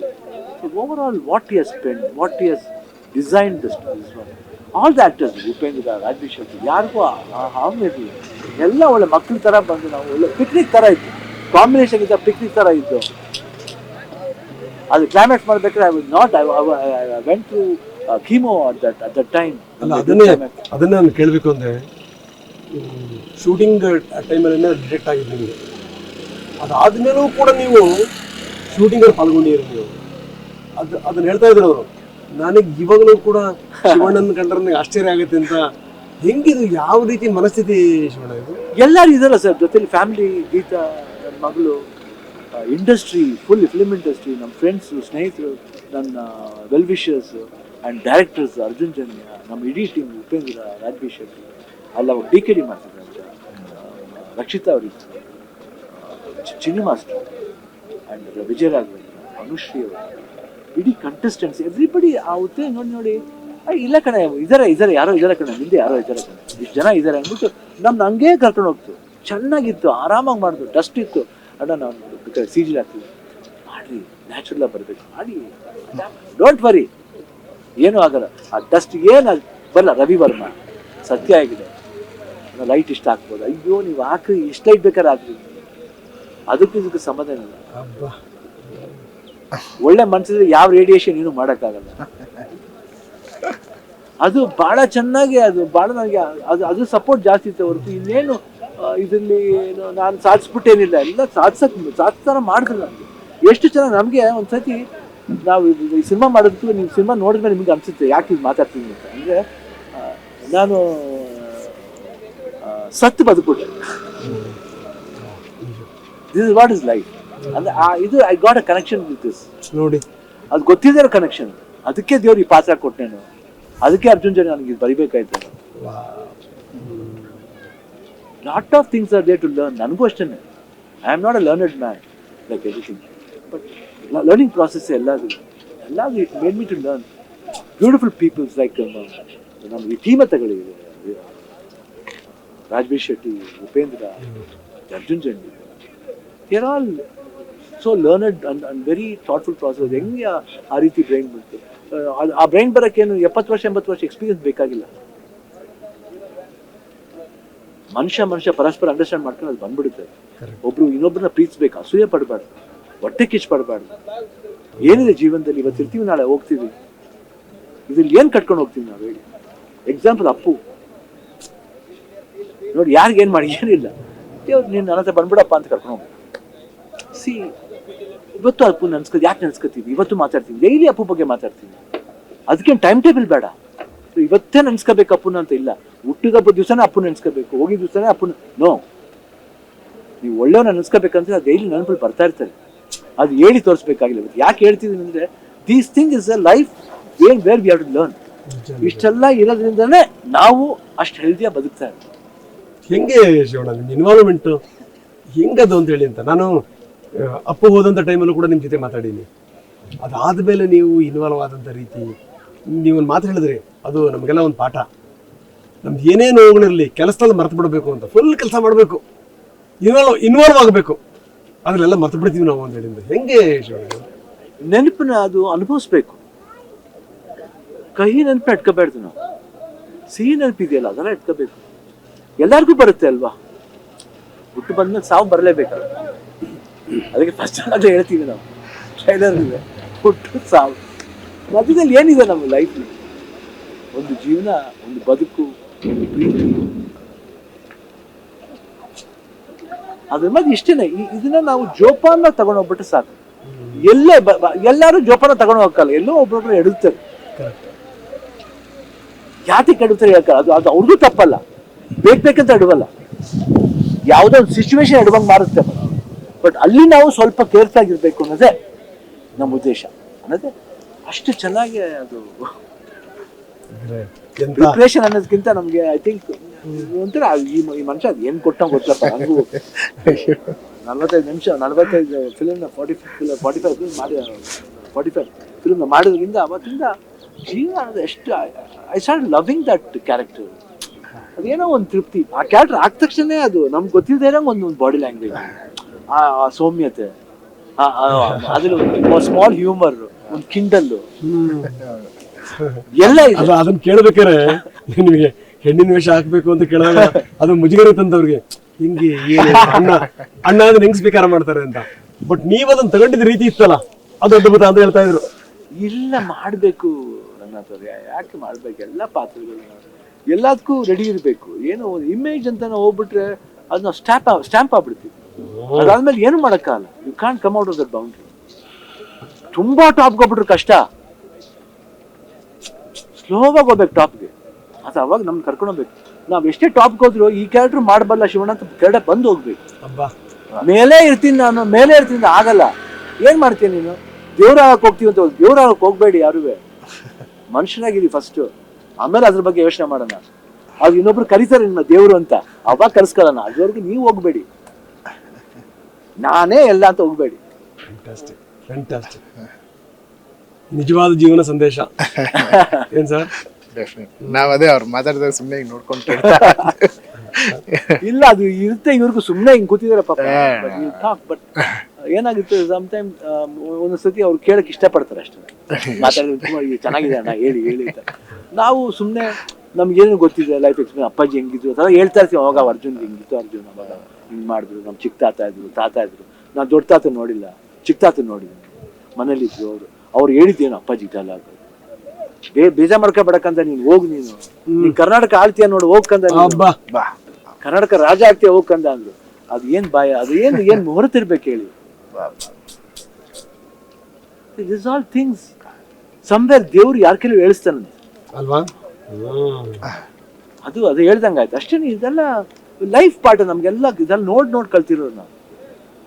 ಓವರ್ ಆಲ್ ವಾಟ್ ಹಿ ಹಸ್ ಸ್ಪೆಂಡ್, ವಾಟ್ ಹಿ ಹಸ್ design this one, all the actors, Upendra, Raj B Shetty, ಯಾರಿಗೂ ಹಾವಿರಲಿಲ್ಲ. ಎಲ್ಲ ಒಳ್ಳೆ ಮಕ್ಳ ಥರ ಬಂದು ನಾವು ಒಳ್ಳೆ ಪಿಕ್ನಿಕ್ ಥರ ಇತ್ತು. ಕಾಂಬಿನೇಷನ್ ಇದ್ದ ಪಿಕ್ನಿಕ್ ಥರ ಇತ್ತು. ಅದು ಕ್ಲೈಮ್ಯಾಕ್ಸ್ ಮಾಡ್ಬೇಕಾದ್ರೆ I went to chemo at that time. ಅದನ್ನೇ ನಾನು ಕೇಳಬೇಕು ಅಂದರೆ, ಶೂಟಿಂಗ್ ಟೈಮಲ್ಲಿ ಡಿಟೆಕ್ಟ್ ಆಗಿದೆ ನಿಮಗೆ. ಅದಾದ್ಮೇಲೂ ಕೂಡ ನೀವು ಶೂಟಿಂಗಲ್ಲಿ ಪಾಲ್ಗೊಂಡಿರಿ ನೀವು. ಅದನ್ನ ಹೇಳ್ತಾ ಇದ್ರು ಅವರು. ನನಗೆ ಇವಾಗಲೂ ಕೂಡ ಶಿವಣ್ಣನ ಕಂಡ್ರೆ ನನಗೆ ಆಶ್ಚರ್ಯ ಆಗುತ್ತೆ ಅಂತ. ಹೆಂಗಿದು, ಯಾವ ರೀತಿ ಮನಸ್ಥಿತಿ ಶಿವಣ್ಣ ಇದು? ಎಲ್ಲರೂ ಇದಾರೆ ಸರ್ ಜೊತೆಲಿ, ಫ್ಯಾಮಿಲಿ, ಗೀತಾ, ನನ್ನ ಮಗಳು, ಇಂಡಸ್ಟ್ರಿ, ಫುಲ್ ಫಿಲ್ಮ್ ಇಂಡಸ್ಟ್ರಿ, ನಮ್ಮ ಫ್ರೆಂಡ್ಸು, ಸ್ನೇಹಿತರು, ನನ್ನ well wishers and directors, Arjun Janya, ನಮ್ಮ ಇಡೀ ಟೀಮ್, ಉಪೇಂದ್ರ, ರಾಜ್ಬಿ ಶೆಟ್ಟಿ, ಅಲ್ಲ DKD ಮಾಡ್ತಿದ್ದಾರೆ, ರಕ್ಷಿತಾ ಅವರಿದ್ದಾರೆ, ಚಿನ್ನು ಮಾಸ್ಟರ್ ಆ್ಯಂಡ್ ವಿಜಯರಾಘವೇಂದ್ರ, ಅನುಶ್ರೀ ಅವರು, ಇಡೀ ಕಂಟೆಸ್ಟೆಂಟ್ಸ್, ಎವ್ರಿಬಡಿ. ಆ ಹುದ್ದೆ ನೋಡಿ ಇಲ್ಲ ಕಣೆ, ಇದಾರೆ ಯಾರೋ ಇದಾರೆ ಕಣೆ, ಮುಂದೆ ಯಾರೋ ಇದ್ದಾರೆ ಕಣೆ, ಇಷ್ಟು ಜನ ಇದ್ದಾರೆ ಅಂದ್ಬಿಟ್ಟು ನಮ್ದು ಹಂಗೇ ಕರ್ಕೊಂಡು ಹೋಗ್ತು. ಚೆನ್ನಾಗಿತ್ತು, ಆರಾಮಾಗಿ ಮಾಡಿದ್ರು. ಡಸ್ಟ್ ಇತ್ತು, ಅಣ್ಣ ನಾವು ಬೇಕಾದ್ರೆ CG ಹಾಕ್ತೀವಿ, ಮಾಡಿರಿ, ನ್ಯಾಚುರಲಾಗಿ ಬರಬೇಕು, ಮಾಡಿ, ಡೋಂಟ್ ವರಿ, ಏನೂ ಆಗಲ್ಲ. ಆ ಡಸ್ಟ್ ಏನು ಬರಲ್ಲ. ರವಿ ವರ್ಮ ಸತ್ಯ ಆಗಿದೆ, ಲೈಟ್ ಇಷ್ಟ ಹಾಕ್ಬೋದು. ಅಯ್ಯೋ ನೀವು ಹಾಕಿ ಎಷ್ಟು ಲೈಟ್ ಬೇಕಾದ್ರೆ ಹಾಕ್ರಿ, ಅದಕ್ಕೂ ಇದಕ್ಕೆ ಸಮಾಧಾನ ಇಲ್ಲ. ಒಳ್ಳೆ ಮನಸ್ಸಿದ್ರೆ ಯಾವ ರೇಡಿಯೇಷನ್ ಏನು ಮಾಡೋಕ್ಕಾಗಲ್ಲ. ಅದು ಭಾಳ ಚೆನ್ನಾಗಿ, ಅದು ಭಾಳ ನನಗೆ ಅದು ಸಪೋರ್ಟ್ ಜಾಸ್ತಿ ಇತ್ತು ಹೊರತು ಇನ್ನೇನು ಇದರಲ್ಲಿ ಏನು ನಾನು ಸಾಧಿಸ್ಬಿಟ್ಟೇನಿಲ್ಲ. ಎಲ್ಲ ಸಾಧಿಸ್ತಾರ ಮಾಡಿದ್ರು ನಮಗೆ. ಎಷ್ಟು ಚೆನ್ನಾಗಿ ನಮಗೆ ಒಂದ್ಸತಿ ನಾವು ಈ ಸಿನಿಮಾ ಮಾಡೋದಕ್ಕೂ, ನೀವು ಸಿನಿಮಾ ನೋಡಿದ್ಮೇಲೆ ನಿಮ್ಗೆ ಅನಿಸುತ್ತೆ ಯಾಕೆ ಇದು ಮಾತಾಡ್ತೀನಿ ಅಂತ. ಅಂದರೆ ನಾನು ಸತ್ತು ಬದುಕ್ಬಿಟ್ಟೆ. This is what is life. ಅಂದರೆ ಇದು I got a connection with this. ನೋಡಿ, ಅದು ಗೊತ್ತಿದೆ ಕನೆಕ್ಷನ್. ಅದಕ್ಕೆ ದೇವ್ರು ಈ ಪಾತ್ರ ಕೊಟ್ಟೇನು, ಅದಕ್ಕೆ ಅರ್ಜುನ್ ಜನ್ಯ ನನಗೆ ಬರಿಬೇಕಾಯ್ತು. Lot of things are there to learn. ನನಗೂ ಅಷ್ಟೇ, I am not a ಲರ್ನಡ್ man like everything, but learning process ಎಲ್ಲದು it made me to learn beautiful people's. Like ನಮ್ಮ ಈ ಟೀಮ ತಗೊಳ್ಳಿದೆ, Raj B Shetty, Upendra, Arjun Janya, they are all so ಲರ್ನಡ್ and very thoughtful process. ಹೆಂಗೆ ಆ ರೀತಿ brain ಬಂತು? ಆ ಬ್ರೈನ್ ಬರೋಕ್ಕೇನು 70 ವರ್ಷ 80 ವರ್ಷ ಎಕ್ಸ್ಪೀರಿಯನ್ಸ್ ಬೇಕಾಗಿಲ್ಲ. ಮನುಷ್ಯ ಪರಸ್ಪರ ಅಂಡರ್ಸ್ಟ್ಯಾಂಡ್ ಮಾಡ್ಕೊಂಡು ಅದು ಬಂದ್ಬಿಡುತ್ತೆ. ಒಬ್ರು ಇನ್ನೊಬ್ಬರನ್ನ ಪ್ರೀತಿಸ್ಬೇಕು, ಅಸೂಯೆ ಪಡಬಾರ್ದು, ಹೊಟ್ಟೆ ಕಿಚ್ಚು ಪಡಬಾರ್ದು. ಏನಿದೆ ಜೀವನದಲ್ಲಿ? ಇವತ್ತು ಇರ್ತೀವಿ, ನಾಳೆ ಹೋಗ್ತೀವಿ. ಇದ್ರಲ್ಲಿ ಏನ್ ಕಟ್ಕೊಂಡು ಹೋಗ್ತೀವಿ ನಾವು ಹೇಳಿ? ಎಕ್ಸಾಂಪಲ್ ಅಪ್ಪು ನೋಡಿ, ಯಾರಿಗೇನ್ ಮಾಡಿ ಏನಿಲ್ಲ, ದೇವ್ರು ನೀನು ನನ್ನ ಹತ್ರ ಬಂದ್ಬಿಡಪ್ಪ ಅಂತ ಕರ್ಕೊಂಡು ಹೋಗ್ಬೇಕು. ಸಿ ಇವತ್ತು ಅಪ್ಪು ಯಾಕೆ ನೆನ್ಸ್ಕೊತೀವಿ? ಇವತ್ತು ಮಾತಾಡ್ತೀವಿ, ಡೈಲಿ ಅಪ್ಪು ಬಗ್ಗೆ ಮಾತಾಡ್ತೀವಿ. ಅದಕ್ಕೇನು ಟೈಮ್ ಟೇಬಲ್ ಬೇಡ. ಇವತ್ತೇ ನೆನ್ಸ್ಕೋಬೇಕು ಅಪ್ಪನ ಅಂತ ಇಲ್ಲ. ಹುಟ್ಟಿದಬ್ಬ ದಿವಸನೇ ಅಪ್ಪು ನೆನ್ಸ್ಕೋಬೇಕು, ಹೋಗಿದ ದಿವಸನೇ ಅಪ್ಪನ. ನೋ, ನೀವು ಒಳ್ಳೆಯವನ್ನ ನೆನ್ಸ್ಕೋಬೇಕಂದ್ರೆ ಅದು ಡೈಲಿ ನೆನಪಲ್ಲಿ ಬರ್ತಾ ಇರ್ತಾರೆ. ಅದು ಹೇಳಿ ತೋರಿಸ್ಬೇಕಾಗಿಲ್ಲ. ಯಾಕೆ ಹೇಳ್ತಿದ್ದೀನಿ ಅಂದ್ರೆ, these thing is a life where we have to learn. ಇಷ್ಟೆಲ್ಲ ಇರೋದ್ರಿಂದನೇ ನಾವು ಅಷ್ಟು ಹೆಲ್ದಿಯಾಗಿ ಬದುಕ್ತಾ ಇದ್ದೀವಿ. ಹೆಂಗೆ ಶಿವಣ್ಣ ನಿಮ್ಮ ಇನ್ವಾಲ್ವ್ಮೆಂಟ್ ಹೆಂಗದು ಅಂತ ಹೇಳಿ ಅಂತ. ನಾನು ಅಪ್ಪು ಹೋದಂಥ ಟೈಮಲ್ಲೂ ಕೂಡ ನಿಮ್ಮ ಜೊತೆ ಮಾತಾಡೀನಿ. ಅದಾದಮೇಲೆ ನೀವು ಇನ್ವಾಲ್ವ್ ಆದಂಥ ರೀತಿ, ನೀವೊಂದು ಮಾತು ಹೇಳಿದ್ರಿ, ಅದು ನಮಗೆಲ್ಲ ಒಂದು ಪಾಠ. ನಮ್ದು ಏನೇ ನೋವುಗಳಿರಲಿ ಕೆಲಸದಲ್ಲಿ ಮರ್ತು ಬಿಡಬೇಕು ಅಂತ, ಫುಲ್ ಕೆಲಸ ಮಾಡಬೇಕು, ಇನ್ವಾಲ್ವ್ ಆಗಬೇಕು, ಅದನ್ನೆಲ್ಲ ಮರ್ತು ಬಿಡ್ತೀವಿ ನಾವು ಅಂತ ಹೇಳಿದ್ದು. ಹೆಂಗೆ ಶಿವಣ್ಣ? ನೆನಪನ್ನ ಅದು ಅನುಭವಿಸ್ಬೇಕು. ಕಹಿ ನೆನಪನ್ನ ಇಟ್ಕೋಬೇಡ್ದು ನಾವು. ಸಿಹಿ ನೆನಪಿದೆಯಲ್ಲ ಅದೆಲ್ಲ ಇಟ್ಕೋಬೇಕು. ಎಲ್ಲರಿಗೂ ಬರುತ್ತೆ ಅಲ್ವಾ? ಹುಟ್ಟು ಬಂದ್ಮೇಲೆ ಸಾವು ಬರಲೇಬೇಕಲ್ಲ. ಅದಕ್ಕೆ ಫಸ್ಟ್ ಆಗಲೇ ಹೇಳ್ತೀವಿ ನಾವು ಟ್ರೈಲರ್ ಇದೆ, ಹುಟ್ಟು ಸಾವು. ಮಧ್ಯದಲ್ಲಿ ಏನಿದೆ ನಮ್ಮ ಲೈಫ್ಲಿ? ಒಂದು ಜೀವನ, ಒಂದು ಬದುಕು, ಒಂದು ಪ್ರೀತಿ. ಅದ್ರ ಮಧ್ಯೆ ಇಷ್ಟೇನೆ. ಇದನ್ನ ನಾವು ಜೋಪಾನ ತಗೊಂಡೋಗ್ಬಿಟ್ಟು ಸಾಕು. ಎಲ್ಲರೂ ಜೋಪಾನ ತಗೊಂಡು ಹೋಗಲ್ಲ, ಎಲ್ಲೋ ಒಬ್ಬೊಬ್ರು ಎಡುತ್ತಾರೆ. ಯಾತಿಗೆ ಎಡುತ್ತಾರೆ ಹೇಳ್ತಾರೆ, ಅದು ಅವ್ರಿಗೂ ತಪ್ಪಲ್ಲ. ಬೇಕಂತ ಎಡುವಲ್ಲ, ಯಾವುದೋ ಒಂದು ಸಿಚುವೇಶನ್ ಎಡುವಂಗೆ ಮಾರುತ್ತೆ. ಬಟ್ ಅಲ್ಲಿ ನಾವು ಸ್ವಲ್ಪ ಕೇರ್ಫುಲ್ ಆಗಿರ್ಬೇಕು ಅನ್ನೋದೇ ನಮ್ಮ ಉದ್ದೇಶ. ಅನ್ನೋದೇ ಅಷ್ಟು ಚೆನ್ನಾಗಿ ಅದು ಪ್ರಿಪ್ರೇಷನ್ ಅನ್ನೋದಕ್ಕಿಂತ ನಮ್ಗೆ ಐ ಥಿಂಕ್ ಒಂಥರ ಈ ಮನುಷ್ಯ ಅದು ಏನ್ ಕೊಟ್ಟ ಗೊತ್ತಪ್ಪ. ನನಗೂ 45 ನಿಮಿಷ 45 ಫಿಲ್ಮ್ನ 45 ಫಿಲ್ಮ್ ಮಾಡಿ 45 ಫಿಲ್ಮ್ನ ಮಾಡೋದ್ರಿಂದ ಅವತ್ತಿಂದ ಜೀವನ ಅನ್ನೋದು ಎಷ್ಟು I start loving that character. ಅದೇನೋ ಒಂದು ತೃಪ್ತಿ. ಆ ಕ್ಯಾರೆಕ್ಟರ್ ಆದ ತಕ್ಷಣ ಅದು ನಮ್ಗೆ ಗೊತ್ತಿಲ್ಲದೆ ಇರೋ ಒಂದು ಬಾಡಿ ಲ್ಯಾಂಗ್ವೇಜ್, ಆ ಸೌಮ್ಯತೆ, ಅದ್ರಲ್ಲಿ ಸ್ಮಾಲ್ ಹ್ಯೂಮರ್, ಒಂದು ಕಿಂಡಲ್ಲು ಎಲ್ಲ ಇದೆ. ಅದನ್ನ ಕೇಳ್ಬೇಕಾರೆ ನಿಮಗೆ ಹೆಣ್ಣಿನ ವೇಷ ಹಾಕ್ಬೇಕು ಅಂತ ಕೇಳಿದಾಗ ಅದು ಮುಜುಗರ ತಂದವ್ರಿಗೆ, ಹಿಂಗೆ ಅಣ್ಣ ಅದನ್ನ ಹೆಂಗ್ ಸ್ವೀಕಾರ ಮಾಡ್ತಾರೆ ಅಂತ. ಬಟ್ ನೀವ್ ಅದನ್ನ ತಗೊಂಡಿದ್ದ ರೀತಿ ಇತ್ತಲ್ಲ, ಅದು ಅದ್ಭುತ ಅಂತ ಹೇಳ್ತಾ ಇದ್ರು. ಇಲ್ಲ ಮಾಡ್ಬೇಕು ನನ್ನ ಹತ್ರ, ಯಾಕೆ ಮಾಡ್ಬೇಕು? ಎಲ್ಲ ಪಾತ್ರಗಳು ಎಲ್ಲದಕ್ಕೂ ರೆಡಿ ಇರಬೇಕು. ಏನೋ ಒಂದು ಇಮೇಜ್ ಅಂತ ನಾವು ಹೋಗ್ಬಿಟ್ರೆ ಅದನ್ನ ಸ್ಟ್ಯಾಂಪ್ ಆಗ್ಬಿಡ್ತೀವಿ. ಅದಾದ್ಮೇಲೆ ಏನು ಮಾಡೋಕ್ಕಾಗಲ್ಲ. You can come out of that boundary. ತುಂಬಾ ಟಾಪ್ಗೆ ಹೋಗ್ಬಿಟ್ರೆ ಕಷ್ಟ. ಸ್ಲೋವಾಗಿ ಹೋಗ್ಬೇಕು ಟಾಪ್ಗೆ. ಅದು ಅವಾಗ ನಮ್ಗೆ ಕರ್ಕೊಂಡು ಹೋಗ್ಬೇಕು. ನಾವ್ ಎಷ್ಟೇ ಟಾಪ್ಗೆ ಹೋದ್ರು ಈ ಕ್ಯಾರೆಕ್ಟರ್ ಮಾಡಬಲ್ಲ ಶಿವಣ್ಣ ಅಂತ ಕೆರಡೆ ಬಂದು ಹೋಗ್ಬೇಕು. ಮೇಲೆ ಇರ್ತೀನಿ ನಾನು, ಮೇಲೆ ಇರ್ತೀನಿ ಆಗಲ್ಲ. ಏನ್ ಮಾಡ್ತೀನಿ ನೀನು? ದೇವ್ರಾಗಕ್ಕೆ ಹೋಗ್ತೀವಿ ಅಂತ ದೇವ್ರಾಗಕ್ಕೆ ಹೋಗ್ಬೇಡಿ ಯಾರುವೆ. ಮನುಷ್ಯನಾಗಿರಿ ಫಸ್ಟ್, ಆಮೇಲೆ ಅದ್ರ ಬಗ್ಗೆ ಯೋಚನೆ ಮಾಡೋಣ. ಅದು ಇನ್ನೊಬ್ರು ಕರೀತಾರೆ ನಿನ್ನ ದೇವ್ರು ಅಂತ, ಅವಾಗ ಕರ್ಸ್ಕೊಳ್ಳೋಣ. ಅದ್ರವರೆಗೂ ನೀವು ಹೋಗ್ಬೇಡಿ, ನಾನೇ ಎಲ್ಲ ಅಂತ ಹೋಗ್ಬೇಡಿ. ನಿಜವಾದ ಜೀವನ ಸಂದೇಶ ಏನ್ ಸರ್? ನಾವ್ ಅದೇ ಅವ್ರು ಮಾತಾಡಿದಾಗ ಸುಮ್ಮನೆ ನೋಡ್ಕೊಂಡು ಇಲ್ಲ, ಅದು ಇರುತ್ತೆ. ಇವ್ರಿಗೂ ಸುಮ್ಮನೆ ಹಿಂಗ್ ಕೂತಿದಾರೆ ಪಾಪ. ಬಟ್ ಏನಾಗುತ್ತೆ ಸಮ್ಟೈಮ್ ಒಂದೊಂದ್ಸತಿ ಅವ್ರು ಕೇಳಕ್ ಇಷ್ಟಪಡ್ತಾರೆ ಅಷ್ಟೇ. ಮಾತಾಡಿದ್ರೆ ಚೆನ್ನಾಗಿದೆ ಅಣ್ಣ, ಹೇಳಿ ಅಂತ. ನಾವು ಸುಮ್ಮನೆ ನಮ್ಗೇನು ಗೊತ್ತಿದೆ ಲೈಫ್ ಎಕ್ಸ್ಪೀರಿಯನ್ಸ್, ಅಪ್ಪಾಜಿ ಹೆಂಗಿದ್ರು ಅದೆಲ್ಲ ಹೇಳ್ತಾ ಇರ್ತೀವಿ. ಅವಾಗ ಅರ್ಜುನ್ ಹಿಂಗಿತ್ತು, ಅರ್ಜುನ್ ಅವಾಗ ಹಿಂಗ್ ಮಾಡಿದ್ರು, ನಮ್ ಚಿಕ್ಕ ತಾತ ಇದ್ರು. ನಾನು ದೊಡ್ಡ ತಾತ ನೋಡಿಲ್ಲ, ಚಿಕ್ಕ ತಾತ ನೋಡಿದ್ದೀನಿ, ಮನೇಲಿದ್ರು. ಅವ್ರು ಹೇಳಿದ್ದೇನು ಅಪ್ಪಾಜಿ ಡೈಲಾಗ್, ಬೇಜಾರ್ ಮಾಡ್ಕೊಬೇಡಕ್ಕಂತ, ನೀನು ಹೋಗು, ನೀನ್ ಕರ್ನಾಟಕ ಆಳ್ತೀಯ ನೋಡು, ಹೋಗ್ಕಂದ, ಕರ್ನಾಟಕ ರಾಜ ಆಗ್ತೀಯ ಹೋಗ್ಕಂದ ಅಂದ್ರು. ಅದು ಏನ್ ಬಾಯ, ಅದು ಏನ್ ಹೊರತಿರ್ಬೇಕು ಹೇಳಿ. ದಿಸ್ ಆಲ್ ಥಿಂಗ್ಸ್ ಸಮ್ವೇರ್ ದೇವ್ರು ಯಾರ ಕೆಲವು ಹೇಳಿಸ್ತಾನೆ ಅಲ್ವಾ? ಅದು ಹೇಳ್ದಂಗ ಆಯ್ತು ಅಷ್ಟೇ. ಇದೆಲ್ಲ ಲೈಫ್ ಪಾರ್ಟ್. ನಮ್ಗೆಲ್ಲ ಇದೆಲ್ಲ ನೋಡ್ ಕಲ್ತಿರೋದು ನಾವು.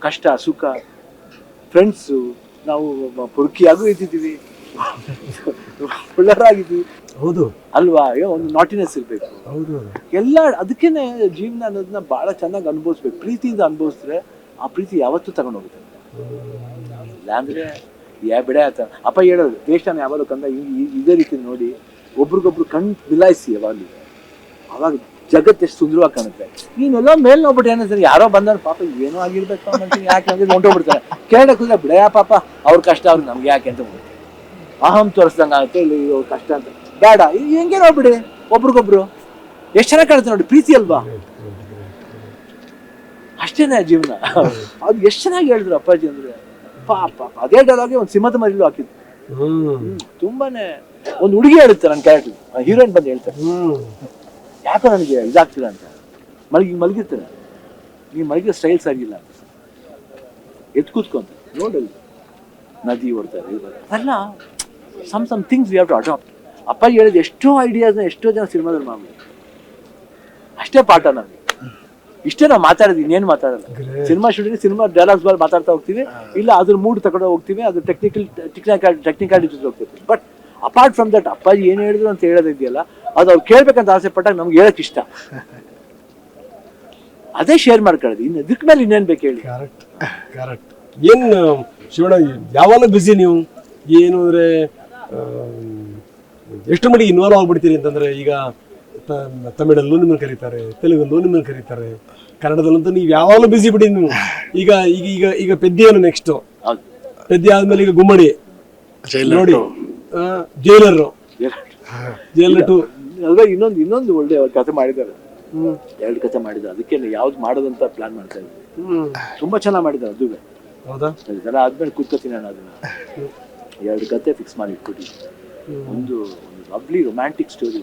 ಕಷ್ಟ ಸುಖ, ಫ್ರೆಂಡ್ಸು, ನಾವು ಪುರುಕಿಯಾಗೂ ಇದ್ದಿದ್ದೀವಿ, ಒಳ್ಳೆರಾಗಿದ್ದೀವಿ. ಹೌದು ಅಲ್ವಾ? ಒಂದು ನಾಟಿನೆಸ್ ಇರ್ಬೇಕು. ಹೌದು. ಎಲ್ಲ ಅದಕ್ಕೇನೆ ಜೀವನ ಅನ್ನೋದನ್ನ ಬಹಳ ಚೆನ್ನಾಗಿ ಅನುಭವಿಸ್ಬೇಕು. ಪ್ರೀತಿಯಿಂದ ಅನುಭವಿಸಿದ್ರೆ ಆ ಪ್ರೀತಿ ಯಾವತ್ತೂ ತಗೊಂಡೋಗುತ್ತೆ. ಇಲ್ಲಾಂದ್ರೆ ಬಿಡ ಆತ. ಅಪ್ಪ ಹೇಳೋದು, ದೇಶನ ಯಾವಾಗ ಕಂದ ಇದೇ ರೀತಿ ನೋಡಿ ಒಬ್ರಿಗೊಬ್ರು ಕಣ್ ಮಿಲಾಯಿಸಿ ಯಾವಾಗಲೂ, ಅವಾಗ ಜಗತ್ತು ಎಷ್ಟು ಸುಂದರವಾಗಿ ಕಾಣುತ್ತೆ. ನೀನೆಲ್ಲೋ ಮೇಲೆ ನೋಡ್ಬಿಟ್ಟು ಏನಂತಾರೆ, ಯಾರೋ ಬಂದ್ರೆ ಪಾಪ ಏನೋ ಆಗಿರ್ಬೇಕು ಅಂತೀನಿ, ಯಾಕೆ ಅಂದ್ರೆ ಹೊಂಟೋಗ್ಬಿಡ್ತಾರೆ. ಕೇಳಕ್ಕೆ ಹೋದ್ರೆ ಬಿಡ ಪಾಪ ಅವ್ರ ಕಷ್ಟ ಅವ್ರು ನಮ್ಗೆ ಯಾಕೆ ಅಂತ ಬಿಡ್ತಾರೆ. ಅಹಂ ತೋರಿಸ್ದಂಗೆ ಆಗುತ್ತೆ, ಇಲ್ಲಿ ಅವ್ರ ಕಷ್ಟ ಅಂತ ಬೇಡ, ಹೆಂಗೆ ನೋಡ್ಬಿಡಿ ಒಬ್ರಿಗೊಬ್ರು ಎಷ್ಟು ಚೆನ್ನಾಗಿ ಕಾಣುತ್ತೆ ನೋಡಿ, ಪ್ರೀತಿ ಅಲ್ವಾ, ಅಷ್ಟೇನೆ ಜೀವನ. ಅದು ಎಷ್ಟು ಚೆನ್ನಾಗಿ ಹೇಳಿದ್ರು ಅಪ್ಪಾಜಿ ಅಂದ್ರೆ, ಪಾಪ ಅದೇ ಡೈಲಾಗೆ ಒಂದು ಸಿಂಹದ ಮರಿಲು ಹಾಕಿದ್ರು. ತುಂಬಾನೇ ಒಂದು ಹುಡುಗಿ ಹೇಳುತ್ತೆ ನನ್ನ ಕ್ಯಾರೆಕ್ಟರ್, ಹೀರೋಯಿನ್ ಬಂದು ಹೇಳ್ತಾರೆ, ಯಾಕೋ ನನಗೆ ಇದಾಗ್ತಿಲ್ಲ ಅಂತ, ಮಲಗಿರ್ತಾರೆ, ನೀವು ಮಲಗಿರೋ ಸ್ಟೈಲ್ ಸರಿಯಿಲ್ಲ ಅಂತ, ಎದ್ದು ಕೂತ್ಕೊಂತ ನೋಡಲ್ಲ ನದಿ ಓಡ್ತಾರೆ, ಅಲ್ಲ some things we have to adapt. Appaji ಹೇಳಿದ ಎಷ್ಟೋ ಐಡಿಯಾಸ್ನ ಎಷ್ಟೋ ಜನ ಸಿನಿಮಾದಲ್ಲಿ ಮಾಡಿ, ಅಷ್ಟೇ ಪಾಠ ನಮಗೆ, ಇಷ್ಟೇ ನಾವು ಮಾತಾಡೋದು, ಇನ್ನೇನು ಮಾತಾಡಲ್ಲ. ಸಿನಿಮಾ ಶೂಟಿಂಗ್ ಸಿನಿಮಾ ಡೈಲಾಗ್ಸ್ ಮೇಲೆ ಮಾತಾಡ್ತಾ ಹೋಗ್ತೀವಿ, ಇಲ್ಲ ಅದ್ರ ಮೂಡ್ ತಗೊಂಡು ಹೋಗ್ತೀವಿ, ಅದು ಟೆಕ್ನಿಕಾಲಿಟೀಸ್ ಹೋಗ್ತೀವಿ. ಬಟ್ ಅಪಾರ್ಟ್ ಫ್ರಮ್ ದಟ್ ಅಪ್ಪಾಜಿ ಏನು ಹೇಳಿದ್ರು ಅಂತ ಹೇಳೋದಿದೆಯಲ್ಲ, ಅದು ಅವ್ರು ಕೇಳ್ಬೇಕಂತ ಆಸೆ ಪಟ್ಟಾಗ ನಮ್ಗೆ ಹೇಳಕ್ ಇಷ್ಟ, ಅದೇ ಶೇರ್ ಮಾಡ್ಕೊಳ್ಳೋದು. ಇನ್ನು ಇದಕ್ಕೆ ಮೇಲೆ ಇನ್ನೇನು ಬೇಕು ಹೇಳಿ. ಕರೆಕ್ಟ್. ಏನು ಶಿವಣ್ಣ ಯಾವಾಗ ಬಿಸಿ ನೀವು, ಏನು ಅಂದರೆ ಎಷ್ಟು ಮಟ್ಟಿಗೆ ಇನ್ವಾಲ್ವ್ ಆಗ್ಬಿಡ್ತೀರಿ ಅಂತಂದರೆ, ಈಗ ತಮಿಳಲ್ಲೂ ನಿಮ್ಮನ್ನು ಕರೀತಾರೆ, ತೆಲುಗಲ್ಲೂ ನಿಮ್ಮನ್ನು ಕರೀತಾರೆ, ಕನ್ನಡದಲ್ಲಂತೂ ನೀವು ಯಾವಾಗಲೂ ಬಿಸಿ ಬಿಡಿ ನೀವು. ಈಗ ಈಗ ಈಗ ಈಗ ಪೆದ್ದಿಯನ್ನು ನೆಕ್ಸ್ಟು, ಪೆದ್ದಿ ಆದ್ಮೇಲೆ ಈಗ ಗುಮ್ಮಡಿ ನೋಡಿ, ಜೈಲರ್ 2 ಅಲ್ವಾ, ಇನ್ನೊಂದು ಒಳ್ಳೆ ಕಥೆ ಮಾಡಿದ್ದಾರೆ, 2 ಕಥೆ ಮಾಡಿದ್ದಾರೆ. ಅದಕ್ಕೆ ಯಾವ್ದು ಮಾಡೋದಂತ ಪ್ಲಾನ್ ಮಾಡ್ತಾ ಇದ್ವಿ, ತುಂಬಾ ಚೆನ್ನಾಗಿ ಮಾಡಿದ್ದಾರೆ. ಅದು ಹೌದಾ, ಅದೆಲ್ಲ ಆದ್ಮೇಲೆ ಕೂತ್ಕೋತೀನಿ ನಾನು, ಅದನ್ನ 2 ಕತೆ ಫಿಕ್ಸ್ ಮಾಡಿ ಇಟ್ಬಿಟ್ಟಿದ್ದೆ. ಒಂದು lovely romantic story,